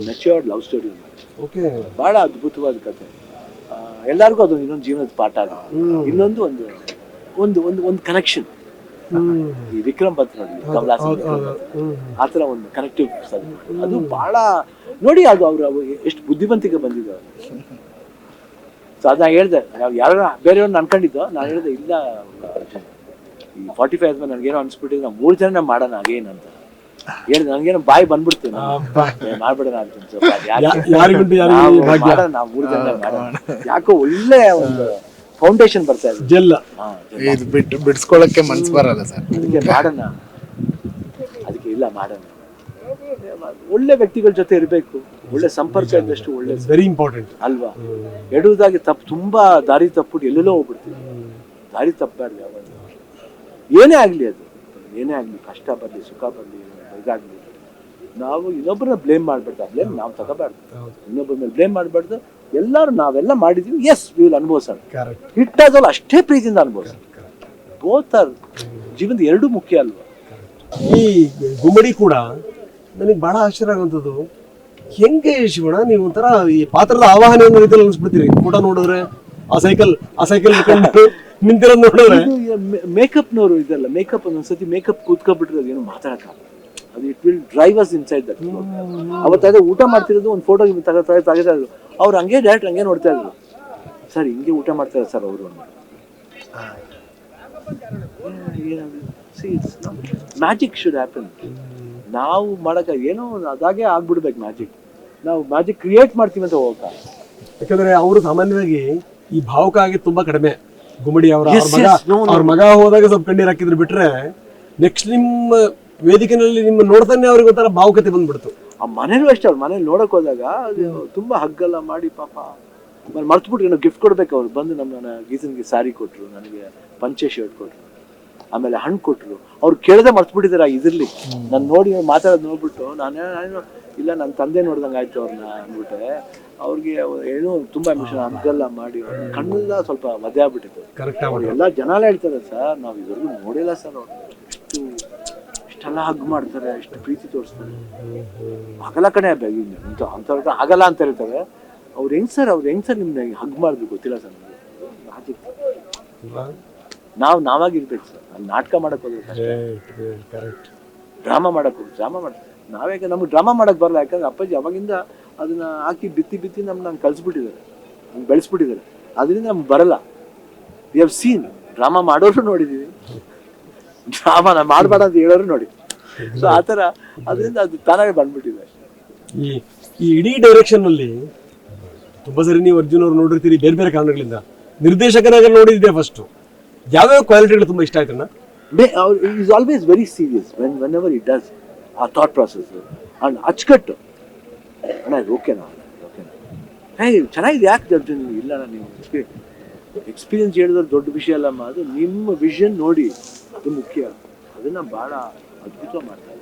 matured love story, ಬಹಳ ಅದ್ಭುತವಾದ ಕತೆ. ಎಲ್ಲರಿಗೂ ಅದೊಂದು ಇನ್ನೊಂದು ಜೀವನದ ಪಾಠ ಆಗುತ್ತೆ. ಇನ್ನೊಂದು ಒಂದು ಒಂದು ಒಂದು ಒಂದು ಕನೆಕ್ಷನ್, ಈ ವಿಕ್ರಮ್ ಭಟ್ ನೋಡಿ, ಕಮಲ್ ಹಾಸನ್ ಆತರ ಒಂದು ಕನೆಕ್ಟಿವ್, ಅದು ಬಹಳ ನೋಡಿ, ಅದು ಅವ್ರು ಎಷ್ಟು ಬುದ್ಧಿವಂತಿಕೆ ಬಂದಿದ್ದಾರೆ. ಸೊ ಅದನ್ನ ಹೇಳ್ದೆ, ಯಾರು ಬೇರೆಯವ್ರನ್ನ ಅನ್ಕೊಂಡಿದ್ದು, ನಾನು ಹೇಳಿದೆ ಇಲ್ಲ ಈ 45 ಆದ್ಮೇಲೆ ನನಗೇನೋ ಅನ್ಸ್ಬಿಟ್ಟಿದ್ದು, ನಾವು 3 ಜನ ಮಾಡೋಣ ಅಗೇನ್ ಅಂತ ಹೇಳಿದೆ. ನನಗೇನೋ ಬಾಯಿ ಬಂದ್ಬಿಡ್ತೀವಿ, ಮಾಡ್ಬಿಡೋಣ ಅಂತ, ನಾವು 3 ಜನ ಮಾಡೋಣ, ಯಾಕೋ ಒಳ್ಳೆ ಒಂದು ಫೌಂಡೇಶನ್ ಬರ್ತಾ ಇದೆ, ಜೆಲ್ಲ ಬಿಡಿಸ್ಕೊಳ್ಳಕ್ಕೆ ಮನ್ಸು ಬರಲ್ಲ ಸರ್. ಅದಕ್ಕೆ ಮಾಡೋಣ, ಅದಕ್ಕೆ ಇಲ್ಲ ಮಾಡೋಣ, ಒಳ್ಳೆ ವ್ಯಕ್ತಿಗಳ ಜೊತೆ ಇರಬೇಕು, ಒಳ್ಳೆ ಸಂಪರ್ಕ ಇದ್ದಷ್ಟು ಒಳ್ಳೆ, ವೆರಿ ಇಂಪಾರ್ಟೆಂಟ್ ಅಲ್ವಾ. ಎಡುವುದಾಗಿ ತುಂಬಾ ದಾರಿ ತಪ್ಪಿಟ್ಟು ಎಲ್ಲೆಲ್ಲೋ ಹೋಗ್ಬಿಡ್ತೀವಿ, ದಾರಿ ತಪ್ಪಬಾರ್ದು ಯಾವಾಗ, ಏನೇ ಆಗ್ಲಿ, ಅದು ಏನೇ ಆಗ್ಲಿ, ಕಷ್ಟ ಬರ್ಲಿ ಸುಖ ಬರ್ಲಿ ಇದಾಗ್ಲಿ, ನಾವು ಇನ್ನೊಬ್ಬರನ್ನ ಬ್ಲೇಮ್ ಮಾಡ್ಬಾರ್ದು, ಬ್ಲೇಮ್ ನಾವು ತಗೋಬಾರ್ದು, ಇನ್ನೊಬ್ಬರ ಮೇಲೆ ಬ್ಲೇಮ್ ಮಾಡಬಾರ್ದು. ಎಲ್ಲರೂ ನಾವೆಲ್ಲ ಮಾಡಿದೀವಿ, ಎಸ್ ವಿ ವಿಲ್ ಅನುಭವಿಸೋಣ, ಹಿಟ್ಟಾದಲ್ಲ ಅಷ್ಟೇ ಪ್ರೀತಿಯಿಂದ ಅನುಭವಿಸೋಣ. ಬೋತ್ ಆರ್ ಜೀವನದ 2 ಮುಖ್ಯ ಅಲ್ವಾ. ಈ ಗುಮ್ಮಡಿ ಕೂಡ ನನಗೆ ಬಹಳ ಆಶ್ಚರ್ಯ ಆಗುವಂಥದ್ದು, ಹೆಂಗೆ ಶಿವಣ್ಣ ನೀವು ಒಂಥರ ಈ ಪಾತ್ರದ ಆವಾಹನೆ ಅನ್ನೋ ರೀತಿಯಲ್ಲಿ ಅನ್ಸ್ಬಿಡ್ತೀರಿ, ಫೋಟೋ ನೋಡಿದ್ರೆ ಆ ಸೈಕಲ್ ನಿಂತಿರೋದು ನೋಡಿದ್ರೆ. ಮೇಕಪ್ನವರು ಇದಲ್ಲ, ಮೇಕಪ್ ಒಂದೊಂದ್ಸತಿ ಮೇಕಪ್ ಕೂತ್ಕೊಬಿಟ್ರೆ ಅದೇನು ಮಾತಾಡಕ್ಕಾಗಲ್ಲ, ಅದು it will drive us inside that. ಅವತ್ತಾಗ ಊಟ ಮಾಡ್ತಿರೋದು ಒಂದು ಫೋಟೋ ತೆಗಿತಾ ಇದ್ರು, ಅವ್ರು ಹಂಗೆ ಡೈರೆಕ್ಟ್ ಹಂಗೆ ನೋಡ್ತಾ ಇದ್ರು, ಸರ್ ಹಿಂಗೆ ಊಟ ಮಾಡ್ತಾರೆ ಸರ್ ಅವರು. Magic should happen. ನಾವು ಮಾಡಕ್ಕೆ ಏನೋ ಅದಾಗೆ ಆಗ್ಬಿಡ್ಬೇಕು ಮ್ಯಾಜಿಕ್, ನಾವು ಮ್ಯಾಜಿಕ್ ಕ್ರಿಯೇಟ್ ಮಾಡ್ತೀವಿ ಅಂತ ಹೋಗಕ್ಕ. ಯಾಕಂದ್ರೆ ಅವರು ಸಾಮಾನ್ಯವಾಗಿ ಈ ಭಾವುಕ ಆಗಿ ತುಂಬಾ ಕಡಿಮೆ. ಗುಮ್ಮಡಿ ಅವ್ರ ಮಗ ಹೋದಾಗ ಸ್ವಲ್ಪ ಕಣ್ಣೀರ್ ಹಾಕಿದ್ರು ಬಿಟ್ರೆ, ನೆಕ್ಸ್ಟ್ ನಿಮ್ಮ ವೇದಿಕೆನಲ್ಲಿ ನಿಮ್ಮ ನೋಡ್ತಾನೆ ಅವ್ರಿಗೆ ಒಂಥರ ಭಾವುಕತೆ ಬಂದ್ಬಿಡ್ತು. ಆ ಮನೇಲೂ ಅಷ್ಟೇ, ಅವ್ರ ಮನೇಲಿ ನೋಡಕ್ ಹೋದಾಗ ತುಂಬಾ ಹಗ್ಗೆಲ್ಲ ಮಾಡಿ ಪಾಪ ಮರ್ತ್ಬಿಟ್ರು, ಏನೋ ಗಿಫ್ಟ್ ಕೊಡ್ಬೇಕು. ಅವ್ರು ಬಂದು ನನ್ನ ಗೀಸನ್ಗೆ ಸ್ಯಾರಿ ಕೊಟ್ರು, ನನಗೆ ಪಂಚೆ ಶರ್ಟ್ ಕೊಟ್ರು, ಆಮೇಲೆ ಹಣ್ಣು ಕೊಟ್ರು. ಅವ್ರು ಕೇಳದೆ ಮರ್ತ್ಬಿಟ್ಟಿದಾರೆ ಇದ್ರಲ್ಲಿ. ನಾನು ನೋಡಿ ಮಾತಾಡೋದು ನೋಡ್ಬಿಟ್ಟು ನಾನು ಇಲ್ಲ ನನ್ನ ತಂದೆ ನೋಡ್ದಂಗೆ ಆಯ್ತು ಅವ್ರನ್ನ ಅಂದ್ಬಿಟ್ಟೆ. ಅವ್ರಿಗೆ ಏನೋ ತುಂಬಾ ಎಮೋಷನ್ ಹಗ್ಗೆಲ್ಲ ಮಾಡಿ ಕಣ್ಣೆಲ್ಲ ಸ್ವಲ್ಪ ಮದೆ ಆಗ್ಬಿಟ್ಟಿತ್ತು. ಎಲ್ಲ ಜನ ಹೇಳ್ತಾರೆ, ಸರ್ ನಾವು ಇದ್ರಿಗೂ ನೋಡಿಲ್ಲ ಸರ್, ಅವ್ರು ಇಷ್ಟೆಲ್ಲ ಹಗ್ ಮಾಡ್ತಾರೆ, ಎಷ್ಟು ಪ್ರೀತಿ ತೋರಿಸ್ತಾರೆ. ಆಗಲ್ಲ ಕಣೆ ಅಂತ ಆಗಲ್ಲ ಅಂತ ಹೇಳ್ತಾರೆ. ಅವ್ರು ಹೆಂಗ್ ಸರ್ ನಿಮ್ನ ಹಗ್ ಮಾಡಿದ್ರು ಗೊತ್ತಿಲ್ಲ ಸರ್ ನನಗೆ. ನಾವಾಗಿರ್ಬೇಕು ಸರ್, ಅಲ್ಲಿ ನಾಟಕ ಮಾಡಕ್ ಹೋಗ್ಬೇಕು, ಡ್ರಾಮಾ ಮಾಡಕ್ ಹೋಗ್ಬೇಕು, ಡ್ರಾಮಾ ಮಾಡ್ತಾರೆ. ನಾವ್ಯಾಕೆ ನಮ್ಗೆ ಡ್ರಾಮಾ ಮಾಡಕ್ ಬರಲ್ಲ, ಯಾಕಂದ್ರೆ ಅಪ್ಪಾಜಿ ಅವಾಗಿಂದ ಅದನ್ನ ಹಾಕಿ ಬಿತ್ತಿ ನಮ್ಗೆ ಕಲ್ಸ್ಬಿಟ್ಟಿದ್ದಾರೆ, ಬೆಳೆಸ್ಬಿಟ್ಟಿದ್ದಾರೆ. ಅದರಿಂದ ನಮ್ಗೆ ಬರಲ್ಲ. ವಿ ಹ್ಯಾವ್ ಸೀನ್ ಡ್ರಾಮಾ ಮಾಡೋರು ನೋಡಿದೀವಿ, ಡ್ರಾಮಾ ಮಾಡಬೇಡ ಅಂತ ಹೇಳೋರು ನೋಡಿ. ಸೊ ಆತರ ಅದರಿಂದ ಅದು ತಾನಾಗೆ ಬಂದ್ಬಿಟ್ಟಿದೆ. ಈ ಇಡೀ ಡೈರೆಕ್ಷನ್ ಅಲ್ಲಿ ತುಂಬಾ ಸರಿ ನೀವು ಅರ್ಜುನ್ ಅವ್ರು ನೋಡಿರ್ತೀರಿ, ಬೇರೆ ಬೇರೆ ಕಾರಣಗಳಿಂದ. ನಿರ್ದೇಶಕನಾಗ ನೋಡಿದ್ದೆ ಫಸ್ಟ್, ಯಾವ್ಯಾವ ಕ್ವಾಲಿಟಿಗಳು ತುಂಬಾ ಇಷ್ಟ ಆಯ್ತಣ್ಣ? Is always very serious whenever he does ಆ ಥಾಟ್ ಪ್ರಾಸೆಸ್ ಅಂಡ್ ಅಚ್ಚುಕಟ್ಟು. ಅಣ್ಣ ಇದು ಓಕೆನಾ ಚೆನ್ನಾಗಿದೆ ಯಾಕೆ ಅರ್ಜುನ್ ಇಲ್ಲ ನೀವು ಎಕ್ಸ್ಪೀರಿಯನ್ಸ್ ಹೇಳಿದ್ರೆ ದೊಡ್ಡ ವಿಷಯ ಅಲ್ಲಮ್ಮ, ಅದು ನಿಮ್ಮ ವಿಷನ್ ನೋಡಿ ಅದು ಮುಖ್ಯ, ಅದನ್ನ ಭಾಳ ಅದ್ಭುತ ಮಾಡ್ತಾರೆ.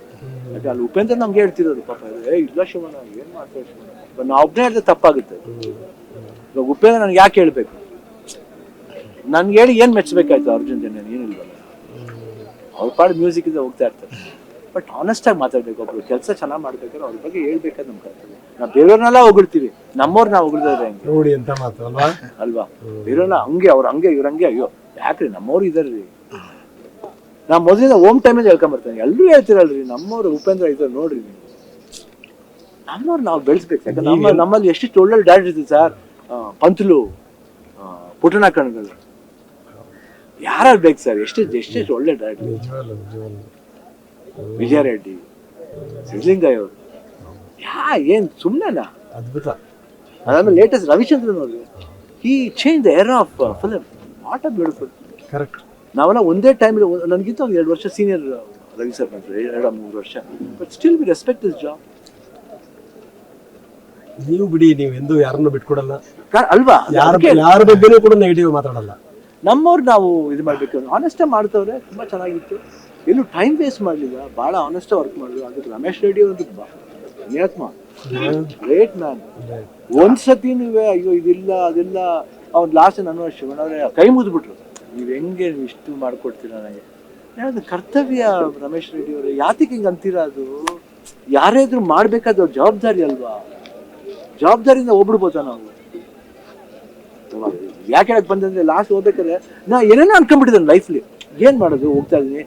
ಯಾಕೆ ಅಲ್ಲಿ ಉಪೇಂದ್ರ ನಮ್ಗೆ ಹೇಳ್ತಿರೋದು ಪಾಪ, ಇಲ್ಲ ಶಿವಣ್ಣ ಏನು ಮಾಡ್ತಾರೆ ಶಿವಣ್ಣ, ನಾವು ಒಬ್ಬನೇ ಹೇಳಿದ್ರೆ ತಪ್ಪಾಗುತ್ತೆ. ಇವಾಗ ಉಪೇಂದ್ರ ನನಗೆ ಯಾಕೆ ಹೇಳ್ಬೇಕು, ನನ್ಗೆ ಹೇಳಿ ಏನು ಮೆಚ್ಚಬೇಕಾಯ್ತು ಅರ್ಜುನ್ ಜನ ಏನಿಲ್ವಲ್ಲ, ಅವ್ರ ಪಾಡು ಮ್ಯೂಸಿಕ್ ಇಂದ ಹೋಗ್ತಾ ಇರ್ತಾರೆ. ಬಟ್ ಆನೆಸ್ಟಾಗಿ ಮಾತಾಡ್ಬೇಕು, ಒಬ್ರು ಕೆಲಸ ಚೆನ್ನಾಗಿ ಮಾಡ್ಬೇಕಾದ್ರೆ ಅವ್ರ ಬಗ್ಗೆ ಹೇಳ್ಬೇಕಾದ್ರೆ ನಮ್ಮ ಕರ್ತವ್ಯ. ನಾವು ಬೇರೆಯವ್ರನ್ನೆಲ್ಲ ಹೊಗಳ್ತೀವಿ, ನಮ್ಮವ್ರು ನಾವು ಹೊಗಳ್ತಾರೆ ಹೆಂಗೆ ನೋಡಿ ಅಂತ ಮಾತು ಅಲ್ವಾ ಅಲ್ವಾ, ಬೇರೆಯವ್ರನ್ನ ಹಂಗೆ ಅವ್ರು ಹಂಗೆ ಇವ್ರ ಹಂಗೆ, ಅಯ್ಯೋ ಯಾಕ್ರಿ ನಮ್ಮವ್ರು ಇದಾರ್ರಿ. ನಾ ಮೊದಲಿಂದ ಹೋಮ್ ಟೈಮಿಂದ ಹೇಳ್ಕೊಂಬರ್ತೇನೆ, ಎಲ್ಲರೂ ಹೇಳ್ತಿರಲ್ರಿ ನಮ್ಮವ್ರು ಉಪೇಂದ್ರ ಇದ್ದಾರೆ ನೋಡ್ರಿ ನೀವು, ನಮ್ಮವ್ರು ನಾವು ಬೆಳೆಸ್ಬೇಕು. ಯಾಕಂದ್ರೆ ನಮ್ಮಲ್ಲಿ ಎಷ್ಟು ಒಳ್ಳೊಳ್ಳೆ ಡೈರೆಕ್ಟರ್ ಇರ್ತೀವಿ ಸರ್, ಪಂತಲು, ಪುಟ್ಟಣ ಕಣ್ಗಳು, ಯಾರು ಬೇಕು ಸರ್, ಎಷ್ಟೆಷ್ಟು ಒಳ್ಳೆ ಡೈರೆಕ್ಟರ್, ವಿಜಯ ರೆಡ್ಡಿ, ಸಿದ್ಲಿಂಗಯ್ಯ ಅವರು, ಏನ್ ಸುಮ್ಮನೆನಾ ಅದ್ಭುತ. ಅದಾದ್ಮೇಲೆ ಲೇಟೆಸ್ಟ್ ರವಿಚಂದ್ರನ್ ನೋಡ್ರಿ, ಈ change the era of film, what a beautiful. Correct. ನಾವೆಲ್ಲ ಒಂದೇ ಟೈಮ್, ನನಗಿಂತ ಒಂದು 2 ವರ್ಷ ಸೀನಿಯರ್ ರವಿ ಸರ್ ಬಂದ್ರು, 2-3 ವರ್ಷ, but still we respect this job. ನೀವು ಬಿಡಿ, ನೀವು ಎಂದು ಯಾರನ್ನು ಬಿಟ್ಕೊಡಲ್ಲ ಅಲ್ವಾ, ಯಾರ ಬಗ್ಗೆನೂ ಕೂಡ ನೆಗೆಟಿವ್ ಮಾತಾಡಲ್ಲ. ನಮ್ಮವ್ರು ನಾವು ಇದು ಮಾಡ್ಬೇಕು, ಆನೆಸ್ಟ್ ಮಾಡ್ತವ್ರೆ, ತುಂಬಾ ಚೆನ್ನಾಗಿತ್ತು, ಎಲ್ಲೂ ಟೈಮ್ ವೇಸ್ಟ್ ಮಾಡಲಿಲ್ಲ, ಭಾಳ ಆನೆಸ್ಟ್ ವರ್ಕ್ ಮಾಡಿದ್ರು. ಅದಕ್ಕೆ ರಮೇಶ್ ರೆಡ್ಡಿ ಒಂದು ಪುಣ್ಯಾತ್ಮ, ಗ್ರೇಟ್ ಮ್ಯಾನ್. ಒಂದ್ಸತಿ ನೀವೇ ಅಯ್ಯೋ ಇದಿಲ್ಲ ಅದಿಲ್ಲ, ಅವ್ನು ಲಾಸ್ಟ್ ನನ್ನ ಶಿವಣ್ಣವ್ರೆ ಕೈ ಮುಗಿದ್ಬಿಟ್ರು, ನೀವು ಹೆಂಗೆ ನೀವು ಇಷ್ಟು ಮಾಡ್ಕೊಡ್ತೀರ ನನಗೆ. ಯಾವುದು ಕರ್ತವ್ಯ ರಮೇಶ್ ರೆಡ್ಡಿ ಅವರೇ, ಯಾತಿಗೆ ಹಿಂಗೆ ಅಂತೀರಾ, ಅದು ಯಾರೇ ಇದ್ರು ಮಾಡ್ಬೇಕಾದ ಜವಾಬ್ದಾರಿ ಅಲ್ವಾ, ಜವಾಬ್ದಾರಿಯಿಂದ ಹೋಗ್ಬಿಡ್ಬೋದಾ ನಾವು. ಯಾಕೆ ಹೇಳಕ್ ಬಂದಂದ್ರೆ ಲಾಸ್ಟ್ ಹೋಗ್ಬೇಕಾದ್ರೆ ನಾ ಏನೇನೋ ಅನ್ಕೊಂಡ್ಬಿಟ್ಟಿದ್ದೇನೆ ಲೈಫ್ಲಿ, ಏನ್ ಮಾಡೋದು ಹೋಗ್ತಾ ಇದೀನಿ,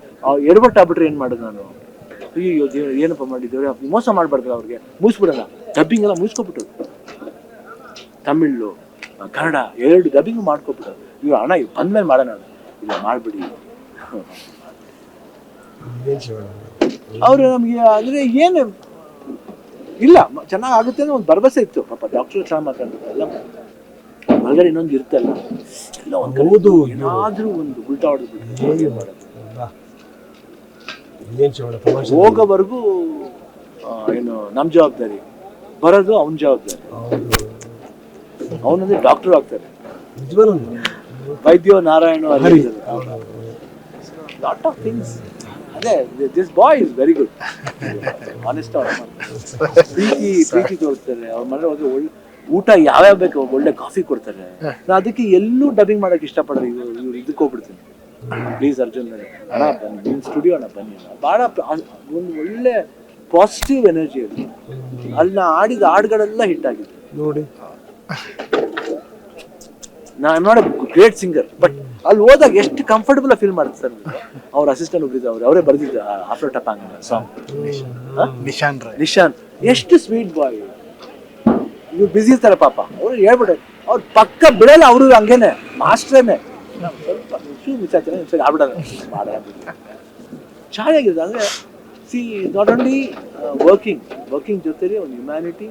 ಎಡಬಟ್ಟು ಆಗ್ಬಿಟ್ರೆ ಏನ್ ಮಾಡೋದು ನಾನು, ಅಯ್ಯೋ ದೇವ್ರು ಏನಪ್ಪ ಮಾಡಿದ್ದೇವ್ರೆ, ಮೋಸ ಮಾಡ್ಬಾರ್ದು ಅವ್ರಿಗೆ, ಮುಗಿಸ್ಬಿಡೋಣ. ಡಬ್ಬಿಂಗ್ ಎಲ್ಲ ಮುಗಿಸ್ಕೊಬಿಟ್ಟು, ತಮಿಳು ಕನ್ನಡ 2 ಡಬ್ಬಿಂಗ್ ಮಾಡ್ಕೊಬಿಟ್ಟು, ಇವ್ರು ಹಣ ಬಂದ್ಮೇಲೆ ಮಾಡೋಣ, ಇಲ್ಲ ಮಾಡ್ಬಿಡಿ. ಅವ್ರು ನಮ್ಗೆ ಅಂದ್ರೆ ಏನು ಇಲ್ಲ, ಚೆನ್ನಾಗ್ ಆಗುತ್ತೆ ಅನ್ನೋ ಒಂದು ಭರವಸೆ ಇತ್ತು. ಪಾಪ ಡಾಕ್ಟರ್ ಚೆನ್ನಾಗಿ ಮಾತಾಡ್ತಾರೆ, ಎಲ್ಲ ಒಳಗಡೆ ಇನ್ನೊಂದು ಇರ್ತಲ್ಲ, ಎಲ್ಲ ಒಂದು ಏನಾದ್ರೂ ಒಂದು ಉಲ್ಟಾ ಹೊಡೆದ್ಬಿಟ್ಟು ಹೋಗೋವರೆಗೂ ಏನು ನಮ್ ಜವಾಬ್ದಾರಿ, ಬರೋದು ಅವನ ಜವಾಬ್ದಾರಿ. ಅವನಂದ್ರೆ ಡಾಕ್ಟರ್ ಆಗ್ತಾರೆ, ವೈದ್ಯೋ ನಾರಾಯಣ, ಲಾಟ್ ಆಫ್ ಥಿಂಗ್ಸ್. ಅದೇ this boy is very good, honest. ಪ್ರೀತಿ ತೋರಿಸ್ತಾರೆ ಅವ್ರ ಮನೆ, ಒಳ್ಳೆ ಊಟ ಯಾವ್ಯಾವ ಬೇಕು ಒಳ್ಳೆ ಕಾಫಿ ಕೊಡ್ತಾರೆ. ನಾ ಅದಕ್ಕೆ ಎಲ್ಲೂ ಡಬ್ಬಿಂಗ್ ಮಾಡಕ್ ಇಷ್ಟಪಡೋದು, ಇವ್ರು ಇದಕ್ಕೆ ಹೋಗ್ಬಿಡ್ತೀನಿ, ಪ್ಲೀಸ್ ಅರ್ಜುನ್ ಅಣ್ಣ ಬನ್ನಿ, ನಿಮ್ ಸ್ಟುಡಿಯೋ ಅಣ್ಣ ಬನ್ನಿ, ಬಹಳ ಒಂದು ಒಳ್ಳೆ ಪಾಸಿಟಿವ್ ಎನರ್ಜಿ ಅಲ್ಲಿ. ಅಲ್ಲಿ ನಾ ಆಡಿದ ಹಾಡುಗಳೆಲ್ಲ ಹಿಟ್ ಆಗಿದೆ ನೋಡಿ. ನಾನ್ ನೋಡ ಗ್ರೇಟ್ ಸಿಂಗರ್, ಬಟ್ ಅಲ್ಲಿ ಹೋದಾಗ ಎಷ್ಟು ಕಂಫರ್ಟಬಲ್ ಫೀಲ್ ಮಾಡುತ್ತೆ ಸರ್. ಅವ್ರ ಅಸಿಸ್ಟೆಂಟ್ ಒಬ್ರು ಇದ್ದಾರೆ, ಅವರೇ ಬರ್ದಿದ್ದ ಆಫ್ಟರ್ ಟಪಾಂಗ್ ಸಾಂಗ್, ನಿಶಾಂತ್, ಎಷ್ಟು ಸ್ವೀಟ್ ಬಾಯ್. ಇವ್ರು ಬಿಸಿ ಇರ್ತಾರೆ ಪಾಪ, ಅವ್ರು ಹೇಳ್ಬಿಟ್ರೆ ಅವ್ರು ಪಕ್ಕ ಬಿಡಲ್ಲ, ಅವರು ಹಂಗೇನೆ ಮಾಸ್ಟ್ರೇನೆ. ಸ್ವಲ್ಪ ಆಗ್ಬಿಡೋದು ಚೆನ್ನಾಗಿದೆ. ಅಂದ್ರೆ ಸಿ ನಾಟ್ ಓನ್ಲಿ ವರ್ಕಿಂಗ್ ಜೊತೆಲಿ ಒಂದು ಹ್ಯುಮ್ಯಾನಿಟಿ,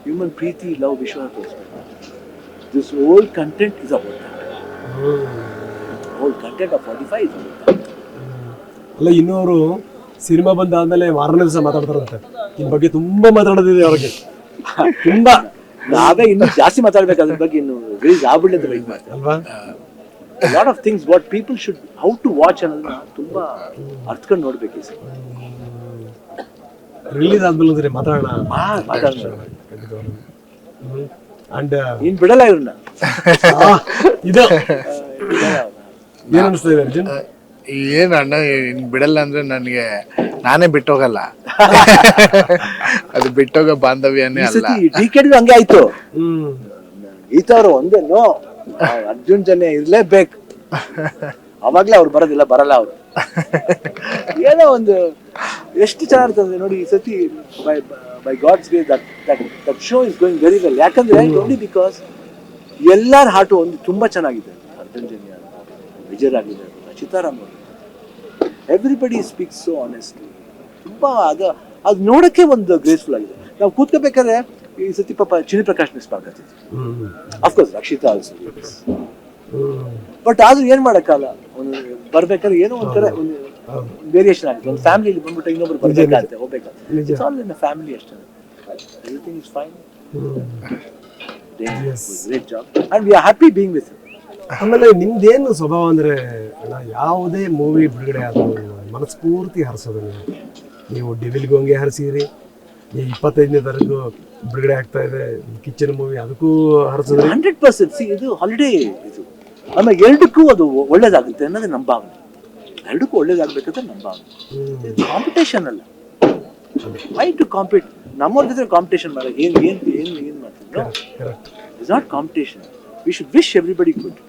ಹ್ಯೂಮನ್ ಪ್ರೀತಿ, ಲವ್, ವಿಶ್ವಾಸ ತೋರಿಸ್ಬೇಕು. This whole content is about that. Whole content of 45 is about that. ಅಲ್ಲ, ಇನ್ನೂರು ಸಿನಿಮಾ ಬಂದಾದ್ಮೇಲೆ ಮಾರನೇ ದಿವಸ ಮಾತಾಡ್ತಾರಂತೆ ಇದ್ರ ಬಗ್ಗೆ, ತುಂಬಾ ಮಾತಾಡೋದಿದೆ ಅವ್ರಿಗೆ, ತುಂಬಾ. ನಾವೇ ಇನ್ನು ಜಾಸ್ತಿ ಮಾತಾಡ್ಬೇಕು ಅದ್ರ ಬಗ್ಗೆ, ಇನ್ನು ರಿಲೀಸ್ ಆಗ್ಬಿಡ್ಲಿ ಅಂತ ವೆಯ್ಟ್ ಮಾಡ್ತಾರೆ ಅಲ್ವಾ. Lot of things what people should how to watch ಅನ್ನೋದನ್ನ ತುಂಬಾ ಅರ್ಥಕೊಂಡು ನೋಡ್ಬೇಕು. ರಿಲೀಸ್ ಆದ್ಮೇಲೆ ಮಾತಾಡೋಣ, ಅಂಡ್ ಇನ್ ಬಿಡಲ್ಲ ಇವ್ರನ್ನ. ಇದು ಏನ್ ಅನಿಸ್ತದೆ ಅರ್ಜುನ್? ಏನು ಅಣ್ಣ ಬಿಡಲ್ಲ ಅಂದ್ರೆ ನಾನೇ ಬಿಟ್ಟೋಗಲ್ಲ, ಅದು ಬಿಟ್ಟೋಗ ಬಾಂಧವ್ಯನೇ ಅಲ್ಲ. ಡಿಕೆಡ್ ಹಂಗೆ ಆಯ್ತು, ಗೀತಾ ಅವರು ಒಂದೇ ನೋ, ಅರ್ಜುನ್ ಜನ ಇರ್ಲೇಬೇಕು, ಅವಾಗ್ಲೇ ಅವ್ರು ಬರಲ್ಲ ಅವ್ರು. ಏನೋ ಒಂದು ಎಷ್ಟು ಚೆನ್ನಾಗಿರ್ತದೆ ನೋಡಿ ಈ ಸತಿ. By God's grace that show is going very well. ಯಾಕಂದ್ರೆ ಓನ್ಲಿ ಬಿಕಾಸ್ ಎಲ್ಲಾರ ಹಾಟು ಒಂದು ತುಂಬಾ ಚೆನ್ನಾಗಿದೆ. ಅರ್ಜುನ್ ಜನ್ಯ, ವಿಜಯ್ ರಾಘವೇಂದ್ರ, ಚಿತ್ತಾರಾಮ್ ಅವರು, ಎವ್ರಿಬಡಿ ಸ್ಪೀಕ್ಸ್ ಸೋ ಆನೆಸ್ಟ್ಲಿ. ತುಂಬಾ ಅದು ನೋಡಕ್ಕೆ ಒಂದು ಗ್ರೇಸ್ಫುಲ್ ಆಗಿದೆ. ನಾವು ಕೂತ್ಕೋಬೇಕಾದ್ರೆ ಈ ಸತಿ ಪಾಪ ಚಿನಿ ಪ್ರಕಾಶ್ ಮಿಸ್ ಮಾಡ್ಕೊತಿದ್ವಿ, ಅಫ್ಕೋರ್ಸ್ ರಕ್ಷಿತಾ ಆಲ್ಸೋ, ಬಟ್ ಆದ್ರೂ ಏನ್ ಮಾಡಕ್ಕಲ್ಲ, ಒಂದು ಬರ್ಬೇಕಾದ್ರೆ ಏನೋ ಒಂಥರ ಒಂದು ವೇರಿಯೇಷನ್ ಆಗುತ್ತೆ. ಒಂದು ಫ್ಯಾಮಿಲಿ ಬಂದ್ಬಿಟ್ಟು ಇನ್ನೊಬ್ರು ಬರ್ಬೇಕಾಗುತ್ತೆ, ಹೋಗ್ಬೇಕಾಗುತ್ತೆ. ಫ್ಯಾಮಿಲಿ ಅಷ್ಟೇ, everything is fine. Great job and we are happy being with. ಆಮೇಲೆ ನಿಮ್ದೇನು ಸ್ವಭಾವ ಅಂದ್ರೆ ಅಣ್ಣ, ಯಾವುದೇ ಮೂವಿ ಬಿಡುಗಡೆ ಆದರೂ ಮನಸ್ಫೂರ್ತಿ ಹರಿಸೋದು ನೀವು ಡಿವಿಲ್ಗೂ ಹಂಗೆ ಹರಿಸಿದ್ರಿ, ಈ 25ನೇ ತಾರೀಕು ಬಿಡುಗಡೆ ಆಗ್ತಾ ಇದೆ ಕಿಚನ್ ಮೂವಿ, ಅದಕ್ಕೂ ಹರಿಸಿದ್ರಿ. 100%. ಇದು ಹಾಲಿಡೇ ಇದು, ಆಮೇಲೆ ಎರಡಕ್ಕೂ ಅದು ಒಳ್ಳೇದಾಗುತ್ತೆ ಅನ್ನೋದು ನಮ್ಮ ಭಾವನೆ. ಎರಡಕ್ಕೂ ಒಳ್ಳೇದಾಗಬೇಕಂತ ನಮ್ಮ ಭಾವನೆ. ಕಾಂಪಿಟೇಷನ್ ಅಲ್ಲ, ವೈ ಟು ಕಾಂಪೀಟ್? ನಮ್ಮವ್ರ ಜೊತೆ ಕಾಂಪಿಟೇಷನ್ ಮಾಡೋ ಏನು ಮಾಡ್ತೀವಿ? It's not competition. We should wish everybody good.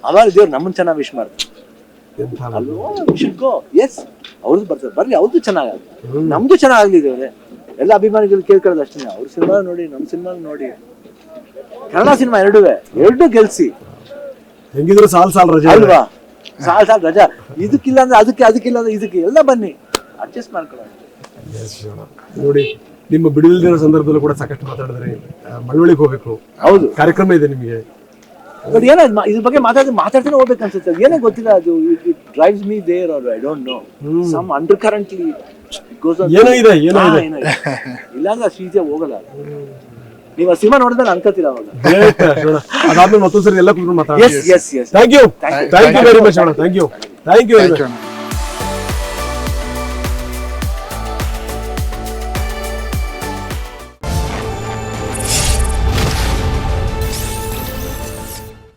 ಅವಾಗ ದೇವ್ರು ನಮ್ಮನ್ನು ಚೆನ್ನಾಗಿ ವಿಶ್ ಮಾಡ್ತಾರೆ ಅಲ್ವೋ? We should go. ಎಸ್, ಅವ್ರದ್ದು ಬರ್ತಾರೆ, ಬರ್ಲಿ, ಅವ್ರದ್ದು ಚೆನ್ನಾಗಾಗಲಿ, ನಮ್ದು ಚೆನ್ನಾಗಲಿ. ದೇವ್ರೆ ಎಲ್ಲ ಅಭಿಮಾನಿಗಳು ಕೇಳ್ಕೊಳ್ಳೋದು ಅಷ್ಟೇ. ಅವ್ರ ಸಿನಿಮಾ ನೋಡಿ, ನಮ್ಮ ಸಿನಿಮಾ ನೋಡಿ, ಕನ್ನಡ ಸಿನಿಮಾ ಎರಡೂ ಗೆಲ್ಸಿ. ಹೆಂಗಿದ್ರು ಸಾಲ್ ರಜೆ ಅಲ್ವಾ? ಸಾಲ್ ರಜಾ. ಇದಕ್ಕಿಲ್ಲ ಅಂದ್ರೆ ಅದಕ್ಕಿಲ್ಲ ಅಂದ್ರೆ ಇದಕ್ಕೆ, ಎಲ್ಲ ಬನ್ನಿ ಅಡ್ಜಸ್ಟ್ ಮಾಡ್ಕೊಳ್ಳೋಣ. ನೋಡಿ, ನಿಮ್ಮ ಬಿಡುವಿಲ್ದಿರೋ ಸಂದರ್ಭದಲ್ಲೂ ಕೂಡ ಸಾಕಷ್ಟು ಮಾತಾಡಿದ್ರಿ. ಮಳವಳ್ಳಿಗೆ ಹೋಗ್ಬೇಕು, ಹೌದು, ಕಾರ್ಯಕ್ರಮ ಇದೆ ನಿಮಗೆ. ಬಟ್ ಏನೋ ಇದ್ರ ಬಗ್ಗೆ ಮಾತಾಡ್ತಾನೆ ಹೋಗ್ಬೇಕು ಅನ್ಸುತ್ತೆ. ಏನೇ ಗೊತ್ತಿಲ್ಲ, ಅದು it drives me there are I don't know, some under currently goes on. ಏನೋ ಇದೆ. ಇಲ್ಲಾಂದ್ರೆ ಅಷ್ಟು ಈಸಿಯಾಗಿ ಹೋಗಲ್ಲ. ನೀವು ಆ ಸಿನಿಮಾ ನೋಡಿದ್ರೆ ಅನ್ಕೋತೀರ ಅವಾಗ. ಅದಾದ್ಮೇಲೆ ಮತ್ತೊಂದ್ಸರಿ ಎಲ್ಲ ಕೂತ್ಕೊಂಡು ಮಾತಾಡಿ. Yes yes yes. Thank you very much ಅಣ್ಣ. Thank you very much.